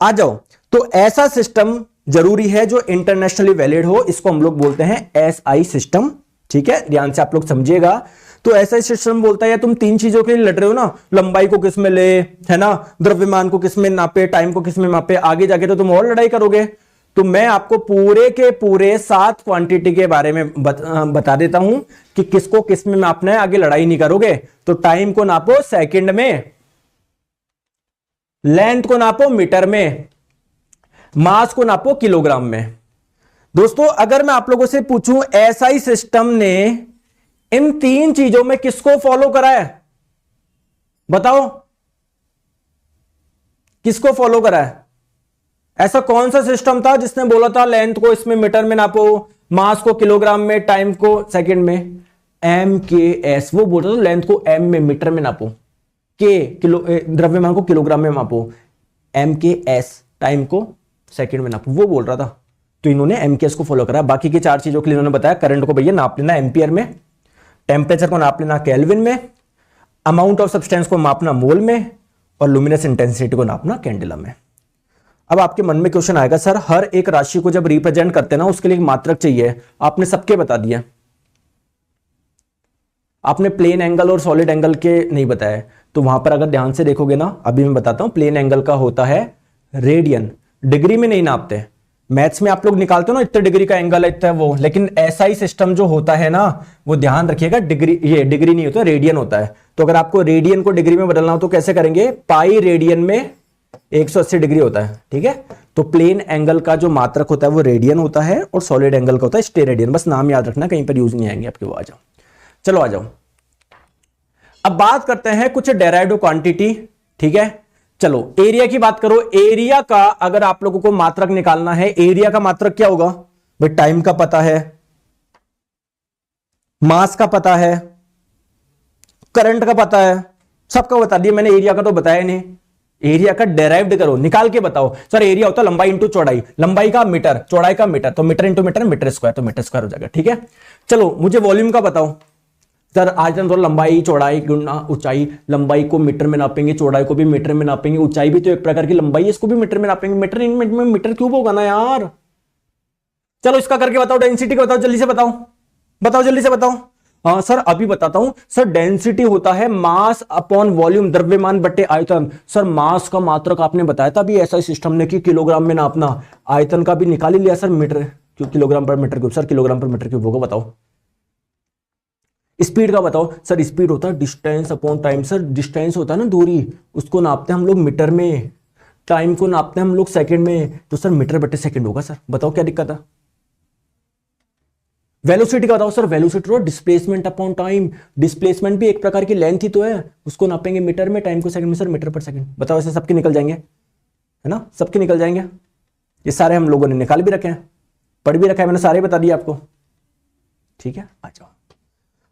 A: आ जाओ। तो ऐसा सिस्टम जरूरी है जो इंटरनेशनली वैलिड हो, इसको हम लोग बोलते हैं एसआई सिस्टम। ठीक है, ध्यान से आप लोग समझिएगा। तो एसआई सिस्टम बोलता है तुम तीन चीजों के लिए लड़ रहे हो ना, लंबाई को किस में ले, है ना, द्रव्यमान को किस में नापे, टाइम को किस में मापे, आगे जाके तो तुम और लड़ाई करोगे। तो मैं आपको पूरे के पूरे 7 क्वांटिटी के बारे में बता देता हूं कि किसको किस में मापना है, आगे लड़ाई नहीं करोगे। तो टाइम को नापो सेकंड में, लेंथ को नापो मीटर में, मास को नापो किलोग्राम में। दोस्तों अगर मैं आप लोगों से पूछूं एसआई सिस्टम ने इन तीन चीजों में किसको फॉलो करा है, बताओ किसको फॉलो करा है? ऐसा कौन सा सिस्टम था जिसने बोला था लेंथ को इसमें मीटर में नापो, मास को किलोग्राम में, टाइम को सेकंड में? MKS, वो बोल रहा था लेंथ को M में मीटर में नापो, के किलो द्रव्यमान को किलोग्राम में मापो, MKS टाइम को सेकंड में नापो, वो बोल रहा था। तो इन्होंने MKS को फॉलो करा। बाकी की 4 चीजों के लिए इन्होंने बताया करंट को भैया नाप लेना एम्पियर में, टेम्परेचर को नाप लेना केल्विन में, अमाउंट ऑफ सब्सटेंस को मापना मोल में, और लुमिनस इंटेंसिटी को नापना कैंडेला में। अब आपके मन में क्वेश्चन आएगा सर हर एक राशि को जब रिप्रेजेंट करते हैं ना उसके लिए एक मात्रक चाहिए, आपने सबके बता दिया, आपने प्लेन एंगल और सॉलिड एंगल के नहीं बताया। तो वहां पर अगर ध्यान से देखोगे ना, अभी मैं बताता हूं, प्लेन एंगल का होता है रेडियन, डिग्री में नहीं नापते। मैथ्स में आप लोग निकालते हो ना इतने डिग्री का एंगल है इतना वो, लेकिन एसआई सिस्टम जो होता है ना वो ध्यान रखिएगा डिग्री, ये डिग्री नहीं होता रेडियन होता है। तो अगर आपको रेडियन को डिग्री में बदलना हो तो कैसे करेंगे, पाई रेडियन में 180 डिग्री होता है। ठीक है, तो प्लेन एंगल का जो मात्रक होता है वो रेडियन होता है और सॉलिड एंगल का होता है स्टेरेडियन। बस नाम याद रखना, कहीं पर यूज नहीं आएंगे आपके। वो आ जाओ, चलो आ जाओ। अब बात करते हैं कुछ डेराइव्ड क्वांटिटी। ठीक है, चलो एरिया की बात करो। एरिया का अगर आप लोगों को मात्रक निकालना है, एरिया का मात्रक क्या होगा भाई? टाइम का पता है, मास का पता है, करंट का पता है, सबका बता दिया मैंने, एरिया का तो बताया नहीं। एरिया का डेराइव्ड करो, निकाल के बताओ। सर एरिया होता है लंबाई इंटू चौड़ाई, लंबाई का मीटर, चौड़ाई का मीटर, तो metre into metre, metre square, तो मीटर स्क्वायर हो जाएगा। ठीक है, चलो मुझे वॉल्यूम का बताओ। सर आज तो लंबाई चौड़ाई गुणा ऊंचाई, लंबाई को मीटर में नापेंगे, चौड़ाई को भी मीटर में नापेंगे, ऊंचाई भी तो एक प्रकार की लंबाई है, इसको भी मीटर में नापेंगे। मीटर इन में मीटर क्यूब होगा ना यार। चलो इसका करके बताओ, डेंसिटी का बताओ, जल्दी से बताओ, बताओ जल्दी से बताओ। हाँ सर अभी बताता हूं। सर डेंसिटी होता है मास अपॉन वॉल्यूम, द्रव्यमान बट्टे आयतन। सर मास का मात्रक आपने बताया था अभी ऐसा सिस्टम ने कि किलोग्राम में नापना, आयतन का भी निकाल ही लिया सर, मीटर क्यों, किलोग्राम पर मीटर क्यूब। सर किलोग्राम पर मीटर क्यूब होगा, बताओ। स्पीड का बताओ। सर स्पीड होता है distance upon time. Sir distance होता है ना दूरी, उसको नापते हैं हम लोग मीटर में, टाइम को नापते हैं हम लोग सेकंड में, तो सर मीटर बटे सेकंड होगा। सर बताओ क्या दिक्कत है। वेलोसिटी का बताओ। सर वेलोसिटी और डिस्प्लेसमेंट अपॉन टाइम, डिस्प्लेसमेंट भी एक प्रकार की लेंथ ही तो है, उसको नापेंगे मीटर में, टाइम को सेकंड में। सर मीटर पर सेकंड। बताओ ऐसे सबके निकल जाएंगे, है ना, सबके निकल जाएंगे। ये सारे हम लोगों ने निकाल भी रखे हैं, पढ़ भी रखा है मैंने, सारे बता दिए आपको। ठीक है, आ जाओ।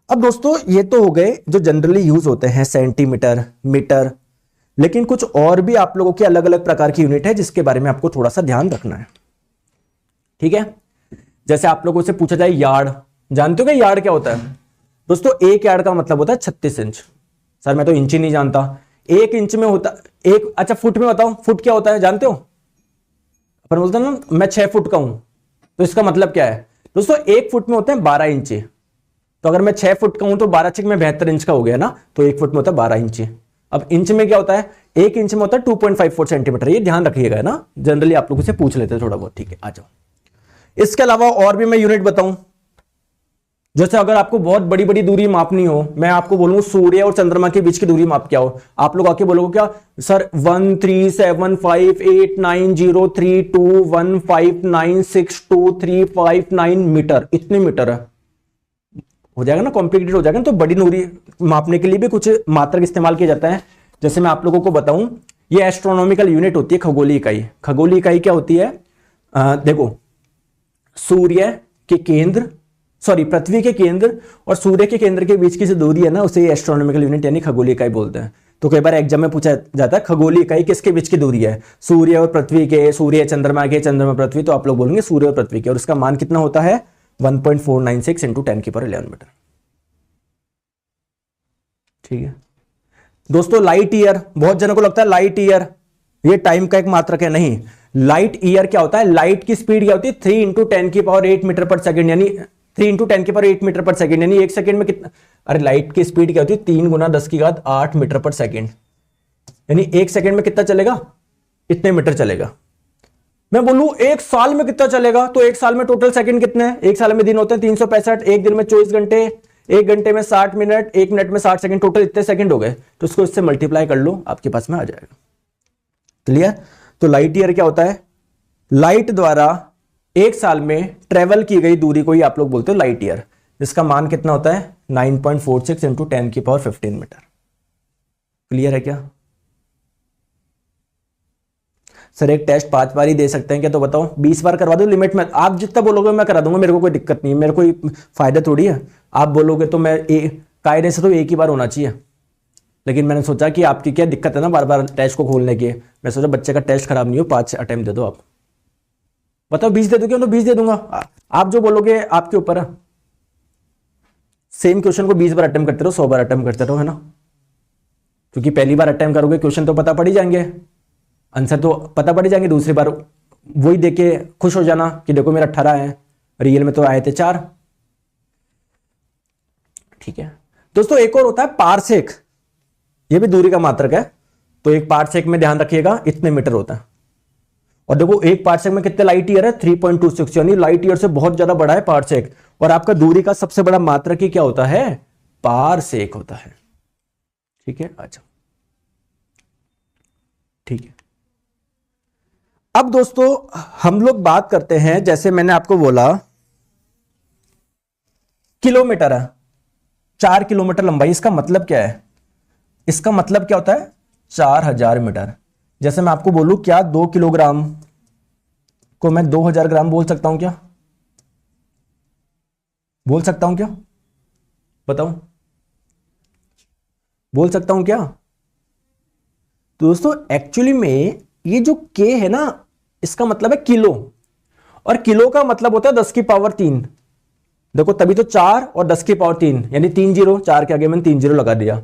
A: अब दोस्तों ये तो हो गए जो जनरली यूज होते हैं, सेंटीमीटर, मीटर, लेकिन कुछ और भी आप लोगों के अलग अलग प्रकार की यूनिट है जिसके बारे में आपको थोड़ा सा ध्यान रखना है। ठीक है, जैसे आप लोगों से पूछा जाए यार्ड, जानते हो क्या यार्ड क्या होता है? दोस्तों एक यार्ड का मतलब होता है 36 इंच। सर मैं तो इंच ही नहीं जानता। 1 इंच में होता एक, अच्छा फुट में बताओ, फुट क्या होता है जानते हो? अपन बोलते हैं ना मैं 6 फुट का हूं, तो इसका मतलब क्या है दोस्तों? 1 फुट में होते हैं 12 इंच। तो अगर मैं 6 फुट का हूं तो 12 6 में 72 इंच का हो गया ना, तो 1 फुट में होता है 12 इंच। अब इंच में क्या होता है? 1 इंच में होता है 2.54 सेंटीमीटर। ये ध्यान रखिएगा ना, जनरली आप लोगों से पूछ लेते हैं थोड़ा बहुत। ठीक है, आ जाओ। इसके अलावा और भी मैं यूनिट बताऊं, जैसे अगर आपको बहुत बड़ी बड़ी दूरी मापनी हो, मैं आपको बोलूं सूर्य और चंद्रमा के बीच की दूरी माप क्या हो, आप लोग आके बोलोगे क्या? सर 137589231596235962359 मीटर, इतने मीटर है, हो जाएगा ना, कॉम्प्लिकेटेड हो जाएगा ना। तो बड़ी दूरी मापने के लिए भी कुछ मात्रक इस्तेमाल किया जाता है। जैसे मैं आप लोगों को बताऊं, ये एस्ट्रोनॉमिकल यूनिट होती है खगोलीय इकाई। खगोलीय इकाई क्या होती है? देखो सूर्य के केंद्र, सॉरी पृथ्वी के केंद्र और सूर्य के केंद्र के बीच की जो दूरी है ना, उसे एस्ट्रोनॉमिकल यूनिट यानी खगोलीय इकाई बोलते हैं। तो कई बार एग्जाम में पूछा जाता है खगोलीय इकाई किसके बीच की दूरी है? सूर्य और पृथ्वी के, सूर्य चंद्रमा के, चंद्रमा पृथ्वी। तो आप लोग बोलेंगे सूर्य और पृथ्वी के, और इसका मान कितना होता है? 1.496 इंटू 10⁻11 मीटर। ठीक है दोस्तों, लाइट ईयर, बहुत जनों को लगता है लाइट ईयर ये टाइम का एक मात्रक है, नहीं। लाइट ईयर क्या होता है, लाइट की स्पीड क्या होती है 3 इंटू 10 की पावर 8 मीटर पर सेकंड, यानी 3 इंटू 10 की पावर 8 मीटर पर सेकंड, यानी एक सेकंड में कितना, अरे लाइट की स्पीड क्या होती है 3 गुना 10 की घात 8 मीटर पर सेकंड, यानी एक सेकंड में कितना चलेगा, इतने मीटर चलेगा। मैं बोलूं एक साल में कितना चलेगा, तो एक साल में टोटल सेकंड कितने हैं, एक साल में दिन होते हैं 365, एक दिन में 24 घंटे, एक घंटे में 60 मिनट, एक मिनट में 60 सेकंड, टोटल इतने सेकंड हो गए। तो इसको इससे मल्टीप्लाई कर लो, आपके पास में आ जाएगा। क्लियर। तो लाइट ईयर क्या होता है, लाइट द्वारा एक साल में ट्रेवल की गई दूरी को ही आप लोग बोलते हो लाइट ईयर, जिसका मान कितना होता है 9.46 इंटू 10 की पावर 15 मीटर। क्लियर है क्या सर, एक टेस्ट 5 बार ही दे सकते हैं क्या, तो बताओ 20 बार करवा दो लिमिट में, आप जितना बोलोगे मैं करा दूंगा, मेरे को कोई दिक्कत नहीं है, मेरे कोई फायदा थोड़ी है। आप बोलोगे तो मैं कायदे से तो एक ही बार होना चाहिए, लेकिन मैंने सोचा कि आपकी क्या दिक्कत है ना बार बार टेस्ट को खोलने की, मैं सोचा बच्चे का टेस्ट खराब नहीं हो, 5 अटेम्प्ट दे दो आप। बताओ 20 दे दो क्या, तो 20 दे दूंगा, आप जो बोलोगे आपके ऊपर है। सेम क्वेश्चन को 20 बार अटेम्प्ट करते रहो, 100 बार अटेम्प्ट करते रहो, है ना, क्योंकि पहली बार अटेम्प्ट करोगे क्वेश्चन तो पता पड़ ही जाएंगे, आंसर तो पता पड़ ही जाएंगे, दूसरी बार वही देख के खुश हो जाना कि देखो मेरा 18 है, रियल में तो आए थे 4। ठीक है दोस्तों, एक और होता है पारसेक, ये भी दूरी का मात्रक है, तो एक पारसेक में ध्यान रखिएगा इतने मीटर होता है, और देखो एक पारसेक में कितने लाइट ईयर है 3.26, यानी लाइट ईयर से बहुत ज्यादा बड़ा है पारसेक, और आपका दूरी का सबसे बड़ा मात्रक ही क्या होता है, पारसेक होता है। ठीक है, अच्छा ठीक है। अब दोस्तों हम लोग बात करते हैं, जैसे मैंने आपको बोला किलोमीटर है, 4 किलोमीटर लंबाई, इसका मतलब क्या है, इसका मतलब क्या होता है 4000 मीटर। जैसे मैं आपको बोलूं क्या 2 किलोग्राम को मैं 2000 ग्राम बोल सकता हूं क्या, बोल सकता हूं क्या, बताओ बोल सकता हूं क्या। तो दोस्तों एक्चुअली में ये जो k है ना, इसका मतलब है किलो, और किलो का मतलब होता है 10 की पावर 3। देखो तभी तो 4 और 10 की पावर 3, यानी 3 जीरो, 4 के आगे मैंने 3 जीरो लगा दिया।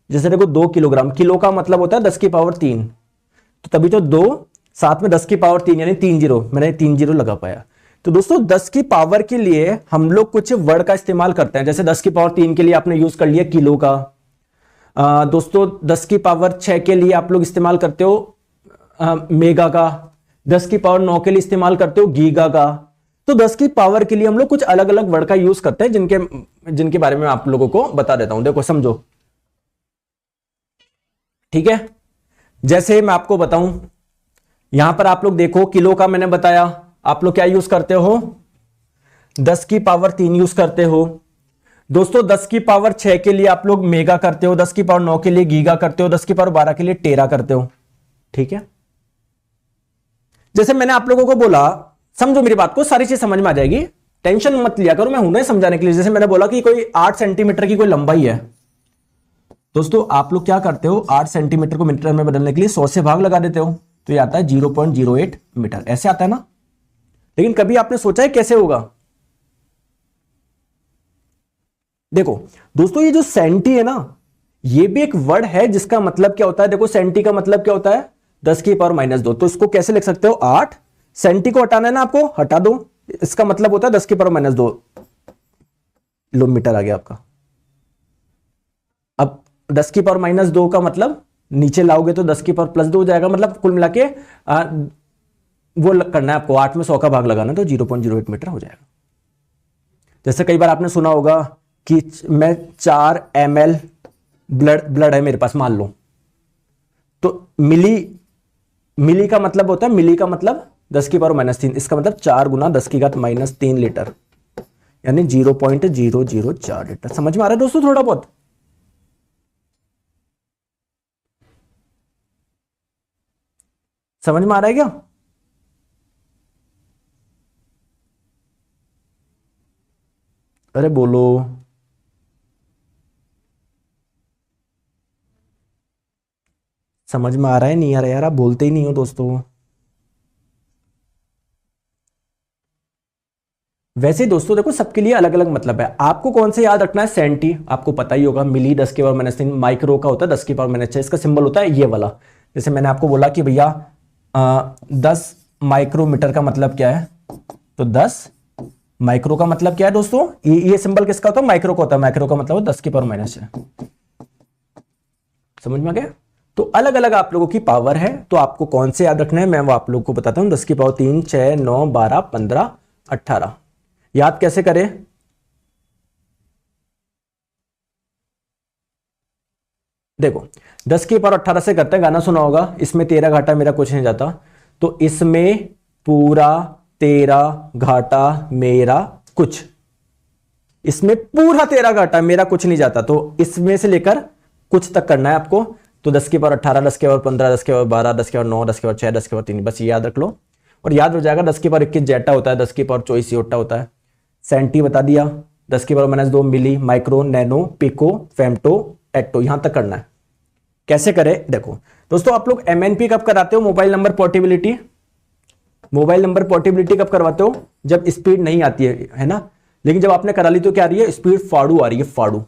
A: जैसे देखो 2 किलोग्राम, किलो का मतलब होता है 10 की पावर 3, तो तभी तो 2 साथ में 10 की पावर 3, यानी 3 जीरो, मैंने 3 जीरो लगा पाया। तो दोस्तों 10 की पावर के लिए हम लोग कुछ वर्ड का इस्तेमाल करते हैं, जैसे 10 की पावर 3 के लिए आपने यूज कर लिया किलो का, दोस्तों 10 की पावर 6 के लिए आप लोग इस्तेमाल करते हो मेगा का, 10 की पावर 9 के लिए इस्तेमाल करते हो गीगा का। तो 10 की पावर के लिए हम लोग कुछ अलग अलग वर्ड का यूज करते हैं, जिनके बारे में आप लोगों को बता देता हूं, देखो समझो। ठीक है, जैसे मैं आपको बताऊं, यहां पर आप लोग देखो किलो का मैंने बताया, आप लोग क्या यूज करते हो 10 की पावर 3 यूज करते हो। दोस्तों 10 की पावर 6 के लिए आप लोग मेगा करते हो, 10 की पावर 9 के लिए गीगा करते हो, 10 की पावर 12 के लिए टेरा करते हो। ठीक है, जैसे मैंने आप लोगों को बोला, समझो मेरी बात को, सारी चीज समझ में आ जाएगी, टेंशन मत लिया करो, मैं हूं ना समझाने के लिए। जैसे मैंने बोला कि कोई 8 सेंटीमीटर की कोई लंबाई है, दोस्तों आप लोग क्या करते हो 8 सेंटीमीटर को मीटर में बदलने के लिए 100 से भाग लगा देते हो, तो ये आता है 0.08 मीटर, ऐसे आता है ना। लेकिन कभी आपने सोचा है कैसे होगा, देखो दोस्तों ये जो सेंटी है ना, ये भी एक वर्ड है जिसका मतलब क्या होता है, देखो सेंटी का मतलब क्या होता है 10 की पावर -2, तो इसको कैसे लिख सकते हो 8, सेंटी को हटाना है ना आपको, हटा दो, इसका मतलब होता है 10 की पावर -2, लो मीटर आ गया आपका। अब 10 की पावर -2 का मतलब नीचे लाओगे तो 10 की पावर +2 हो जाएगा, मतलब कुल मिला के वो करना है आपको, 8 में 100 का भाग लगाना, तो 0.08 मीटर हो जाएगा। जैसे कई बार आपने सुना होगा कि मैं 4 ml ब्लड है मेरे पास मान लो, तो मिली का मतलब होता है, मिली का मतलब 10 की पावर -3, इसका मतलब 4 गुना 10 की घात -3 लीटर, यानी 0.004 लीटर। समझ में आ रहा है दोस्तों थोड़ा बहुत, समझ में आ रहा है क्या। अरे बोलो, समझ में आ रहा है नहीं आ रहा है यार, आप बोलते ही नहीं हो दोस्तों। वैसे दोस्तों देखो सबके लिए अलग अलग मतलब है, आपको कौन से याद रखना है, सेंटी आपको पता ही होगा, मिली 10 की पावर -3, माइक्रो का होता है 10 की पावर -6, इसका सिंबल होता है ये वाला। जैसे मैंने आपको बोला कि भैया 10 माइक्रोमीटर का मतलब क्या है? तो 10 माइक्रो का मतलब क्या है दोस्तों? ये सिंबल किसका होता है? माइक्रो का होता है। माइक्रो का मतलब 10 की पावर माइनस है। समझ में आ गया? तो अलग अलग आप लोगों की पावर है, तो आपको कौन से याद रखना है मैं वो आप लोगों को बताता हूं। 10 की पावर 3, 6, 9, 12, 15, 18। याद कैसे करें? देखो 10 की पावर 18 से करते हैं, गाना सुना होगा, इसमें तेरा घाटा मेरा कुछ नहीं जाता, तो इसमें पूरा तेरा घाटा मेरा कुछ, इसमें पूरा तेरा घाटा मेरा कुछ नहीं जाता, तो इसमें से लेकर कुछ तक करना है आपको। तो 10 की पावर 18, 10 की पावर 15, 10 की पावर 12, 10 की पावर 9, 10 की पावर 6, 10 की पावर 3, बस ये याद रख लो और याद हो जाएगा। 10 की पावर 21 जेटा होता है, 10 की पावर 24 योटा होता है, सेंटी बता दिया, 10 की power -2 milli, micro, nano, pico, femto, atto, यहां तक करना है। कैसे करें देखो दोस्तों, आप लोग एमएनपी कब कराते हो? Mobile number portability. Mobile number portability कब करवाते हो? जब स्पीड नहीं आती है ना, लेकिन जब आपने करा ली तो क्या आ रही है? स्पीड फाड़ू आ रही है, फाड़ू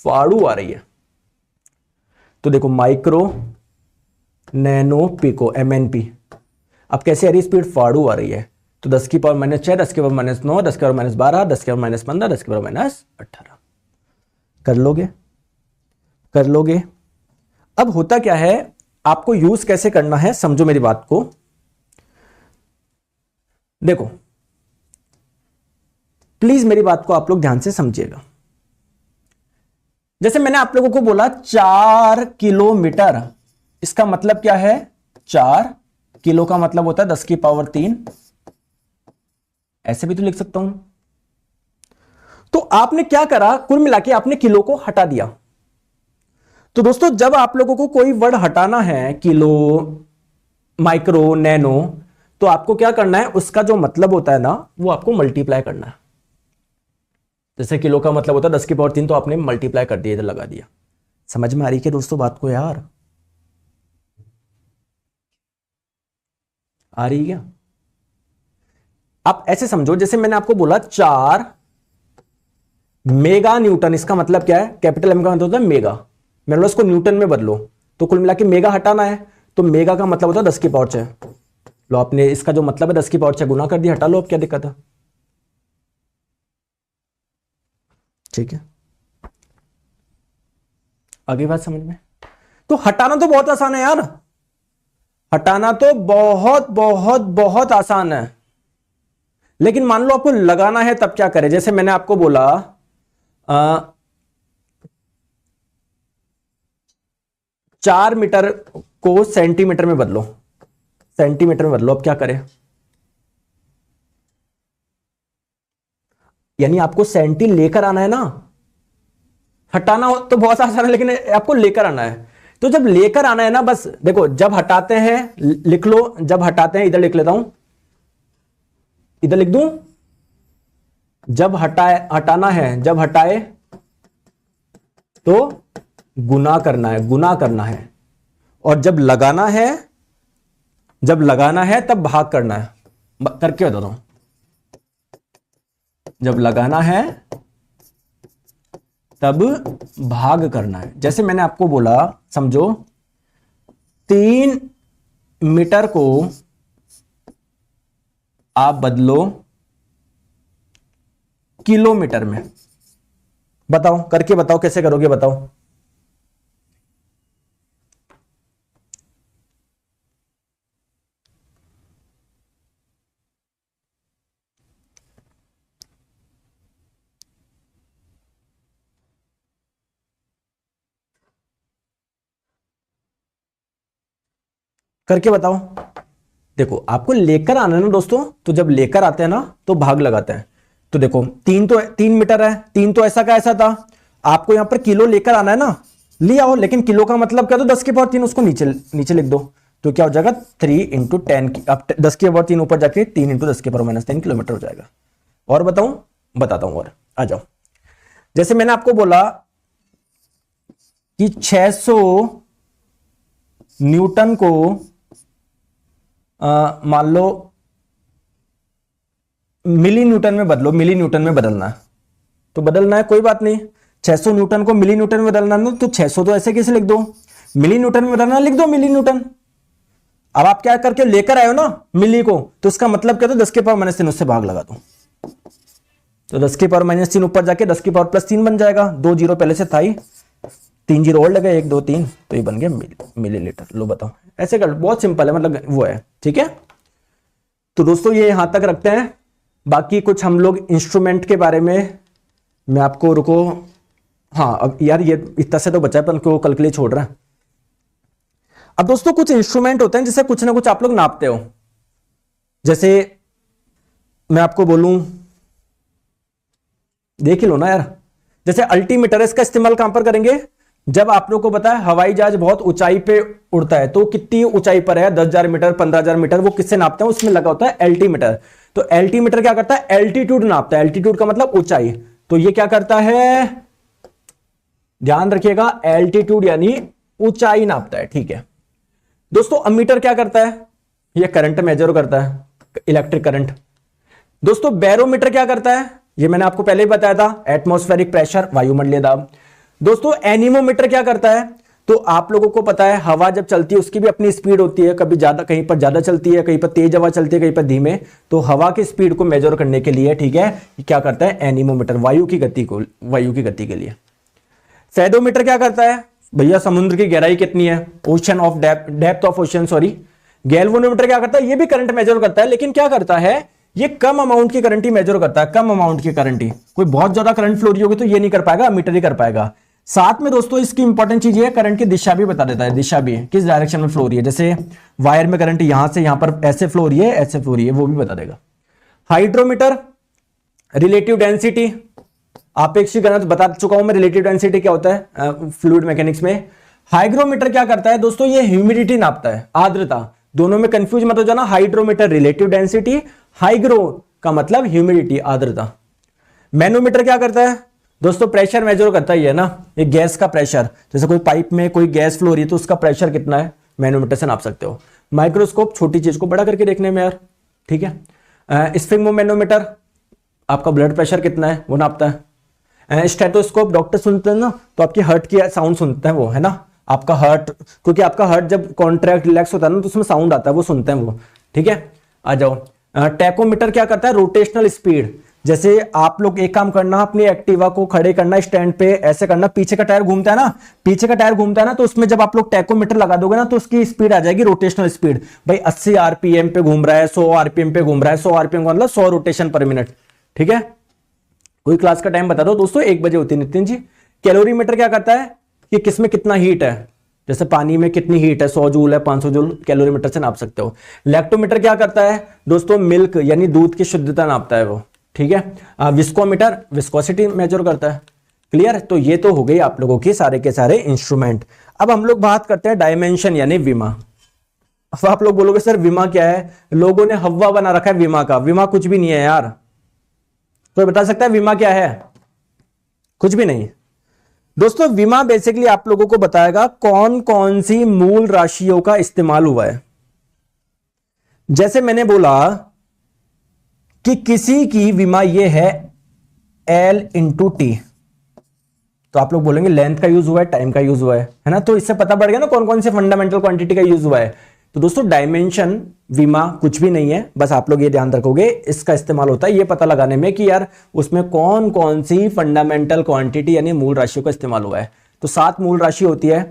A: फाड़ू आ रही है। तो देखो माइक्रो, नैनो, पिको, एमएनपी, अब कैसे आ रही है? स्पीड फाड़ू आ रही है। तो 10 की पावर -6, 10 की पावर -9, 10 की पावर -12, 10 की पावर -15, 10 की पावर -18। कर लोगे? कर लोगे? अब होता क्या है, आपको यूज कैसे करना है समझो मेरी बात को। देखो प्लीज मेरी बात को आप लोग ध्यान से समझिएगा। जैसे मैंने आप लोगों को बोला 4 किलोमीटर, इसका मतलब क्या है? 4 किलो का मतलब होता है 10 की पावर 3, ऐसे भी तो लिख सकता हूं। तो आपने क्या करा, कुल मिला के आपने किलो को हटा दिया। तो दोस्तों जब आप लोगों को कोई वर्ड हटाना है, किलो, माइक्रो, नैनो, तो आपको क्या करना है? उसका जो मतलब होता है ना, वो आपको मल्टीप्लाई करना है। जैसे किलो का मतलब होता है 10 की पावर 3, तो आपने मल्टीप्लाई कर दिया, इधर लगा दिया। समझ में आ रही है दोस्तों बात को? यार आ रही है क्या? आप ऐसे समझो, जैसे मैंने आपको बोला 4 मेगा न्यूटन, इसका मतलब क्या है? कैपिटल एम का मतलब होता है मेगा, मैंने बोला इसको न्यूटन में बदलो, तो कुल मिला के मेगा हटाना है, तो मेगा का मतलब होता है 10 की पावर 6। लो आपने इसका जो मतलब है 10 की पावर 6 गुना कर दिया, हटा लो, अब क्या दिक्कत है? ठीक है, आगे बात समझ में? तो हटाना तो बहुत आसान है यार, हटाना तो बहुत बहुत बहुत आसान है, लेकिन मान लो आपको लगाना है, तब क्या करें? जैसे मैंने आपको बोला 4 मीटर को सेंटीमीटर में बदलो, सेंटीमीटर में बदलो, अब क्या करें? यानी आपको सेंटी लेकर आना है ना, हटाना हो तो बहुत आसान है, लेकिन आपको लेकर आना है। तो जब लेकर आना है ना, बस देखो जब हटाते हैं लिख लो, जब हटाते हैं इधर लिख लेता हूं, इधर लिख दूं, जब हटाना है, जब हटाए तो गुना करना है, गुना करना है, और जब लगाना है, जब लगाना है तब भाग करना है। करके बता दो, जब लगाना है तब भाग करना है। जैसे मैंने आपको बोला, समझो 3 मीटर को आप बदलो किलोमीटर में, बताओ, करके बताओ कैसे करोगे, बताओ। करके बताओ। देखो आपको लेकर आना है ना दोस्तों, तो जब लेकर आते हैं ना तो भाग लगाते हैं। तो देखो 3 मीटर है, 3 तो ऐसा का ऐसा था, आपको यहां पर किलो लेकर आना है ना, ले आओ, लेकिन किलो का मतलब क्या? तो 10 की पावर 3, उसको नीचे नीचे लिख दो, तो क्या हो जाएगा? 3 इंटू 10, अब 10 की पावर 3 ऊपर जाके 3 इंटू 10 की पावर -10 किलोमीटर हो जाएगा। और बताऊं? बताता हूं, और आ जाओ। जैसे मैंने आपको बोला कि 600 न्यूटन को मान लो मिली न्यूटन में बदलो, मिली न्यूटन में बदलना है, तो बदलना है, कोई बात नहीं। 600 न्यूटन को मिली न्यूटन में बदलना है, तो 600 तो ऐसे कैसे लिख दो, मिली न्यूटन में बदलना, लिख दो मिली न्यूटन। अब आप क्या करके लेकर आए हो ना मिली को, तो इसका मतलब क्या, तो 10 के पावर -3 उससे भाग लगा दो, तो 10 के पावर -3 ऊपर जाके 10 के पावर +3 बन जाएगा। 2 जीरो पहले से था ही, 3 जीरो और लगे, 1 2 3, तो ये बन गया मिलीलीटर। लो बताओ, ऐसे कर, बहुत सिंपल है, मतलब वो है, ठीक है। तो दोस्तों ये यहां तक रखते हैं, बाकी कुछ हम लोग इंस्ट्रूमेंट के बारे में मैं आपको, रुको, हाँ अब यार ये इतना से तो बचा है, पर उनको कल के लिए छोड़ रहा है। अब दोस्तों कुछ इंस्ट्रूमेंट होते हैं जिससे कुछ ना कुछ आप लोग नापते हो, जैसे मैं आपको बोलूं, देख ही लो ना यार, जैसे अल्टीमीटर, इसका इस्तेमाल कहां पर करेंगे, जब आप लोग को पता है हवाई जहाज बहुत ऊंचाई पे उड़ता है, तो कितनी ऊंचाई पर है, 10,000 मीटर, 15,000 मीटर, वो किससे नापते हैं, उसमें लगा होता है एल्टीमीटर। तो एल्टीमीटर क्या करता है, एल्टीट्यूड नापता है, एल्टीट्यूड का मतलब ऊंचाई। तो ये क्या करता है, ध्यान रखिएगा, एल्टीट्यूड यानी ऊंचाई नापता है, ठीक है दोस्तों। अमीटर क्या करता है, ये करंट मेजर करता है, इलेक्ट्रिक करंट। दोस्तों बैरोमीटर क्या करता है, ये मैंने आपको पहले ही बताया था, एटमॉस्फेरिक प्रेशर, वायुमंडलीय दाब। दोस्तों एनीमोमीटर क्या करता है, तो आप लोगों को पता है हवा जब चलती है उसकी भी अपनी स्पीड होती है, कभी ज्यादा, कहीं पर ज्यादा चलती है, कहीं पर तेज हवा चलती है, कहीं पर धीमे, तो हवा की स्पीड को मेजर करने के लिए, ठीक है, क्या करता है एनीमोमीटर, वायु की गति के लिए। फेदोमीटर क्या करता है, भैया समुद्र की गहराई कितनी है, ocean of depth of ocean, sorry. Galvanometer क्या करता है, ये भी करंट मेजर करता है, लेकिन क्या करता है, ये कम अमाउंट की करंट ही मेजर करता है, कम अमाउंट की करंट ही, कोई बहुत ज्यादा करंट फ्लो रही होगी तो ये नहीं कर पाएगा, मीटर ही कर पाएगा। साथ में दोस्तों इसकी इंपॉर्टेंट चीज है, करंट की दिशा भी बता देता है, दिशा भी किस डायरेक्शन में फ्लो रही है, जैसे वायर में करंट यहां से यहां पर ऐसे फ्लो रही है, ऐसे फ्लो रही है, वो भी बता देगा। हाइड्रोमीटर, रिलेटिव डेंसिटी, आपेक्षिक घनत्व बता चुका हूं मैं, रिलेटिव डेंसिटी क्या होता है फ्लूइड मैकेनिक्स में। हाइग्रोमीटर क्या करता है दोस्तों, ये ह्यूमिडिटी नापता है, आर्द्रता, दोनों में कंफ्यूज मत हो जाना, हाइड्रोमीटर रिलेटिव डेंसिटी, हाइग्रो का मतलब ह्यूमिडिटी, आर्द्रता। मैनोमीटर क्या करता है दोस्तों, प्रेशर मेजर करता ही है ना, ये गैस का प्रेशर, जैसे कोई पाइप में कोई गैस फ्लो रही है तो उसका प्रेशर कितना है, मैनोमीटर से नाप सकते हो। माइक्रोस्कोप, छोटी चीज को बड़ा करके देखने में यार, ठीक है। स्फिग्मोमैनोमीटर, आपका ब्लड प्रेशर कितना है वो नापता है। स्टेथोस्कोप, डॉक्टर सुनते हैं ना, तो आपकी हार्ट की साउंड सुनते हैं वो, है ना, आपका हार्ट, क्योंकि आपका हार्ट जब कॉन्ट्रैक्ट रिलैक्स होता है ना तो उसमें साउंड आता है, वो सुनते हैं वो, ठीक है। आ जाओ, टैकोमीटर क्या करता है, रोटेशनल स्पीड, जैसे आप लोग एक काम करना, अपनी एक्टिवा को खड़े करना स्टैंड पे, ऐसे करना, पीछे का टायर घूमता है ना, पीछे का टायर घूमता है ना, तो उसमें जब आप लोग टैकोमीटर लगा दोगे ना तो उसकी स्पीड आ जाएगी, रोटेशनल स्पीड, भाई 80 आरपीएम पे घूम रहा है, 100 आरपीएम पे घूम रहा है, 100 आरपीएम का मतलब 100 रोटेशन पर मिनट, ठीक है। कोई क्लास का टाइम बता दो दोस्तों, 1 बजे होती है नितिन जी। कैलोरीमीटर क्या करता है कि किसमें कितना हीट है, जैसे पानी में कितनी हीट है, 100 जूल है, 500 जूल, कैलोरीमीटर से नाप सकते हो। लैक्टोमीटर क्या करता है दोस्तों, मिल्क यानी दूध की शुद्धता नापता है वो, ठीक है। विस्कोमीटर विस्कोसिटी मेजर करता है, क्लियर। तो ये तो हो गई आप लोगों की सारे के सारे इंस्ट्रूमेंट। अब हम लोग बात करते हैं डायमेंशन यानी विमा। अब आप लोग बोलोगे सर विमा क्या है, लोगों ने हवा बना रखा है विमा का, विमा कुछ भी नहीं है यार, कोई बता सकता है विमा क्या है, कुछ भी नहीं दोस्तों। विमा बेसिकली आप लोगों को बताएगा कौन कौन सी मूल राशियों का इस्तेमाल हुआ है। जैसे मैंने बोला कि किसी की विमा ये है L/T, तो आप लोग बोलेंगे लेंथ का यूज हुआ है, टाइम का यूज हुआ है ना, तो इससे पता पड़ गया ना कौन कौन से फंडामेंटल क्वांटिटी का यूज हुआ है। तो दोस्तों डायमेंशन विमा कुछ भी नहीं है, बस आप लोग ये ध्यान रखोगे, इसका इस्तेमाल होता है ये पता लगाने में कि यार उसमें कौन कौन सी फंडामेंटल क्वांटिटी यानी मूल राशियों का इस्तेमाल हुआ है। तो 7 मूल राशि होती है,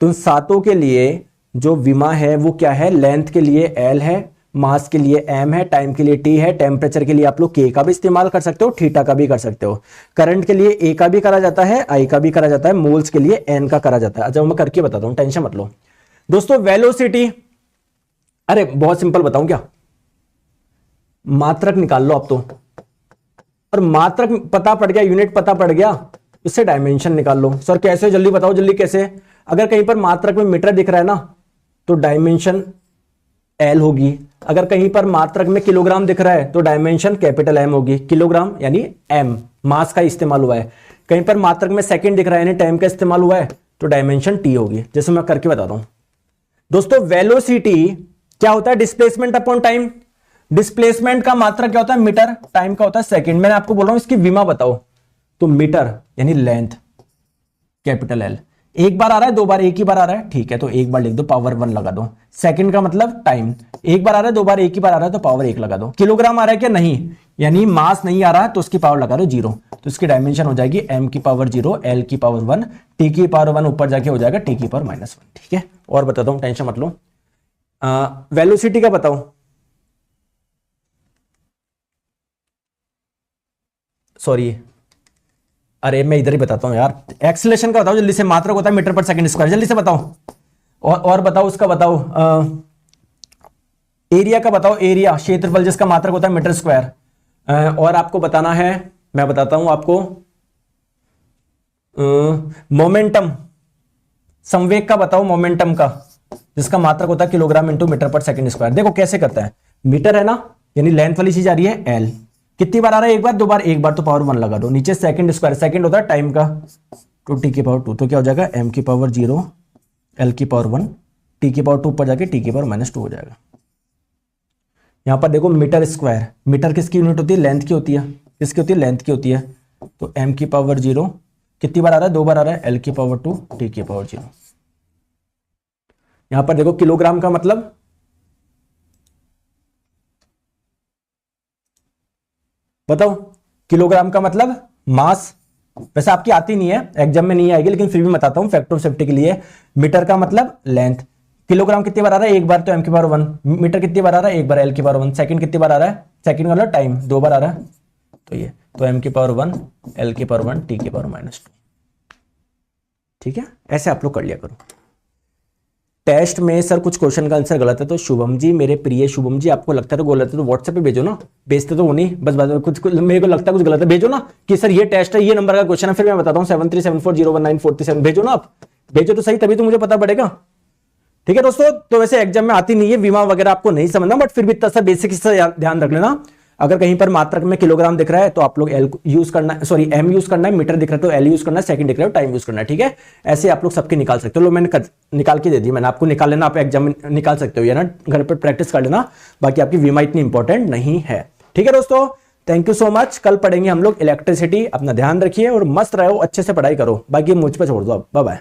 A: तो उन 7 के लिए जो विमा है वो क्या है, लेंथ के लिए L है, मास के लिए M है, टाइम के लिए T है, टेम्परेचर के लिए आप लोग K का भी इस्तेमाल कर सकते हो, थीटा का भी कर सकते हो, करंट के लिए A का भी करा जाता है, I का भी करा जाता है, मोल्स के लिए N का करा जाता है। अच्छा मैं करके बताता हूं, टेंशन मत लो दोस्तों। वेलोसिटी, अरे बहुत सिंपल बताऊं क्या, मात्रक निकाल लो आप तो, और मात्रक पता पड़ गया, यूनिट पता पड़ गया, उससे डायमेंशन निकाल लो। सर कैसे, जल्दी बताओ जल्दी कैसे। अगर कहीं पर मात्रक में मीटर दिख रहा है ना तो डायमेंशन L होगी, अगर कहीं पर मात्रक में किलोग्राम दिख रहा है तो डायमेंशन कैपिटल M होगी, किलोग्राम यानी M, मास का इस्तेमाल हुआ है। कहीं पर मात्रक में सेकंड दिख रहा है यानी टाइम का इस्तेमाल हुआ है तो डायमेंशन T होगी। जैसे मैं करके बताता हूं दोस्तों, वेलोसिटी क्या होता है, डिस्प्लेसमेंट अपॉन टाइम। डिस्प्लेसमेंट का मात्रक क्या होता है मीटर, टाइम का होता है सेकंड। मैंने आपको बोल रहा हूं इसकी विमा बताओ, तो मीटर यानी लेंथ कैपिटल L, एक बार आ रहा है, दो बार, एक ही बार आ रहा है, ठीक है, तो एक बार लिख दो, पावर 1 लगा दो। सेकंड का मतलब टाइम, एक बार आ रहा है, दो बार, एक ही बार आ रहा है, तो पावर 1 लगा दो। किलोग्राम आ रहा है क्या, नहीं, यानी मास नहीं आ रहा है, तो उसकी पावर लगा दो 0, तो इसकी डायमेंशन हो जाएगी m की पावर 0, l की पावर 1, t की पावर 1 ऊपर जाके हो जाएगा t की पावर -1, ठीक है। और बताता हूं, टेंशन मत लो। वेलोसिटी का बताओ, सॉरी, अरे मैं इधर ही बताता हूं यार, एक्सीलरेशन का बताओ जल्दी से, मात्रक होता है मीटर पर सेकंड स्क्वायर, जल्दी से बताओ। और बताओ उसका बताओ, एरिया का बताओ, एरिया क्षेत्रफल जिसका मात्रक होता है मीटर स्क्वायर। और आपको बताना है, मैं बताता हूं आपको, मोमेंटम, संवेग का बताओ, मोमेंटम का जिसका मात्रक होता है किलोग्राम इंटू मीटर पर सेकंड स्क्वायर। देखो कैसे करता है, मीटर है ना, यानी लेंथ वाली चीज आ रही है एल, कितनी बार आ रहा है, एक बार, दो बार, एक बार, तो पावर 1 लगा दो। नीचे सेकंड स्क्वायर, सेकंड होता है टाइम का, तो टी की पावर 2, तो क्या हो जाएगा m की पावर 0, l की पावर 1, t की पावर 2 ऊपर जाके t की पावर -2 हो जाएगा। यहां पर देखो मीटर स्क्वायर, मीटर किसकी यूनिट होती है, लेंथ की होती है, किसकी होती है, लेंथ की होती है, तो m की पावर 0 कितनी बार आ रहा है, दो बार आ रहा है, l की पावर 2, t की पावर 0। यहां पर देखो किलोग्राम का मतलब, बताओ किलोग्राम का मतलब मास, वैसे आपकी आती नहीं है, एग्जाम में नहीं आएगी, लेकिन फिर भी बताता हूं फैक्टर ऑफ सेफ्टी के लिए। मीटर का मतलब लेंथ, किलोग्राम कितनी बार आ रहा है, एक बार, तो m की पावर 1, मीटर कितनी बार आ रहा है, एक बार, l की पावर 1, सेकंड कितनी बार आ रहा है, सेकंड का मतलब टाइम, दो बार आ रहा है, तो ये, तो m की पावर 1, l की पावर 1, t की पावर -2, ठीक है। ऐसे आप लोग कर लिया करो। टेस्ट में सर कुछ क्वेश्चन का आंसर गलत है, तो शुभम जी, मेरे प्रिय शुभम जी, आपको लगता है तो गलत है तो व्हाट्सएप पे भेजो ना, भेजते तो वो नहीं, बस कुछ मेरे को लगता है कुछ गलत है, भेजो ना कि सर ये टेस्ट है, ये नंबर का क्वेश्चन है, फिर मैं बताता हूँ 7374019437, भेजो ना आप, भेजो तो सही, तभी तो मुझे पता पड़ेगा, ठीक है दोस्तों। तो वैसे एग्जाम में आती नहीं है, विमा वगैरह आपको नहीं समझना, बट फिर भी इतना सा बेसिक ध्यान रख लेना। अगर कहीं पर मात्रक में किलोग्राम दिख रहा है तो आप लोग एल यूज करना है, सॉरी एम यूज करना है, मीटर दिख रहा है तो एल यूज करना है, सेकंड दिख रहा है टाइम यूज करना है, ठीक है। ऐसे आप लोग सबके निकाल सकते हो, लो मैंने निकाल के दे दी, मैंने आपको निकाल लेना, आप एग्जाम में निकाल सकते हो, या ना घर पर प्रैक्टिस कर लेना, बाकी आपकी वीमा इतनी इंपॉर्टेंट नहीं है, ठीक है दोस्तों। थैंक यू सो मच, कल पढ़ेंगे हम लोग इलेक्ट्रिसिटी, अपना ध्यान रखिए और मस्त रहो, अच्छे से पढ़ाई करो, बाकी मुझ पर छोड़ दो, बाय बाय।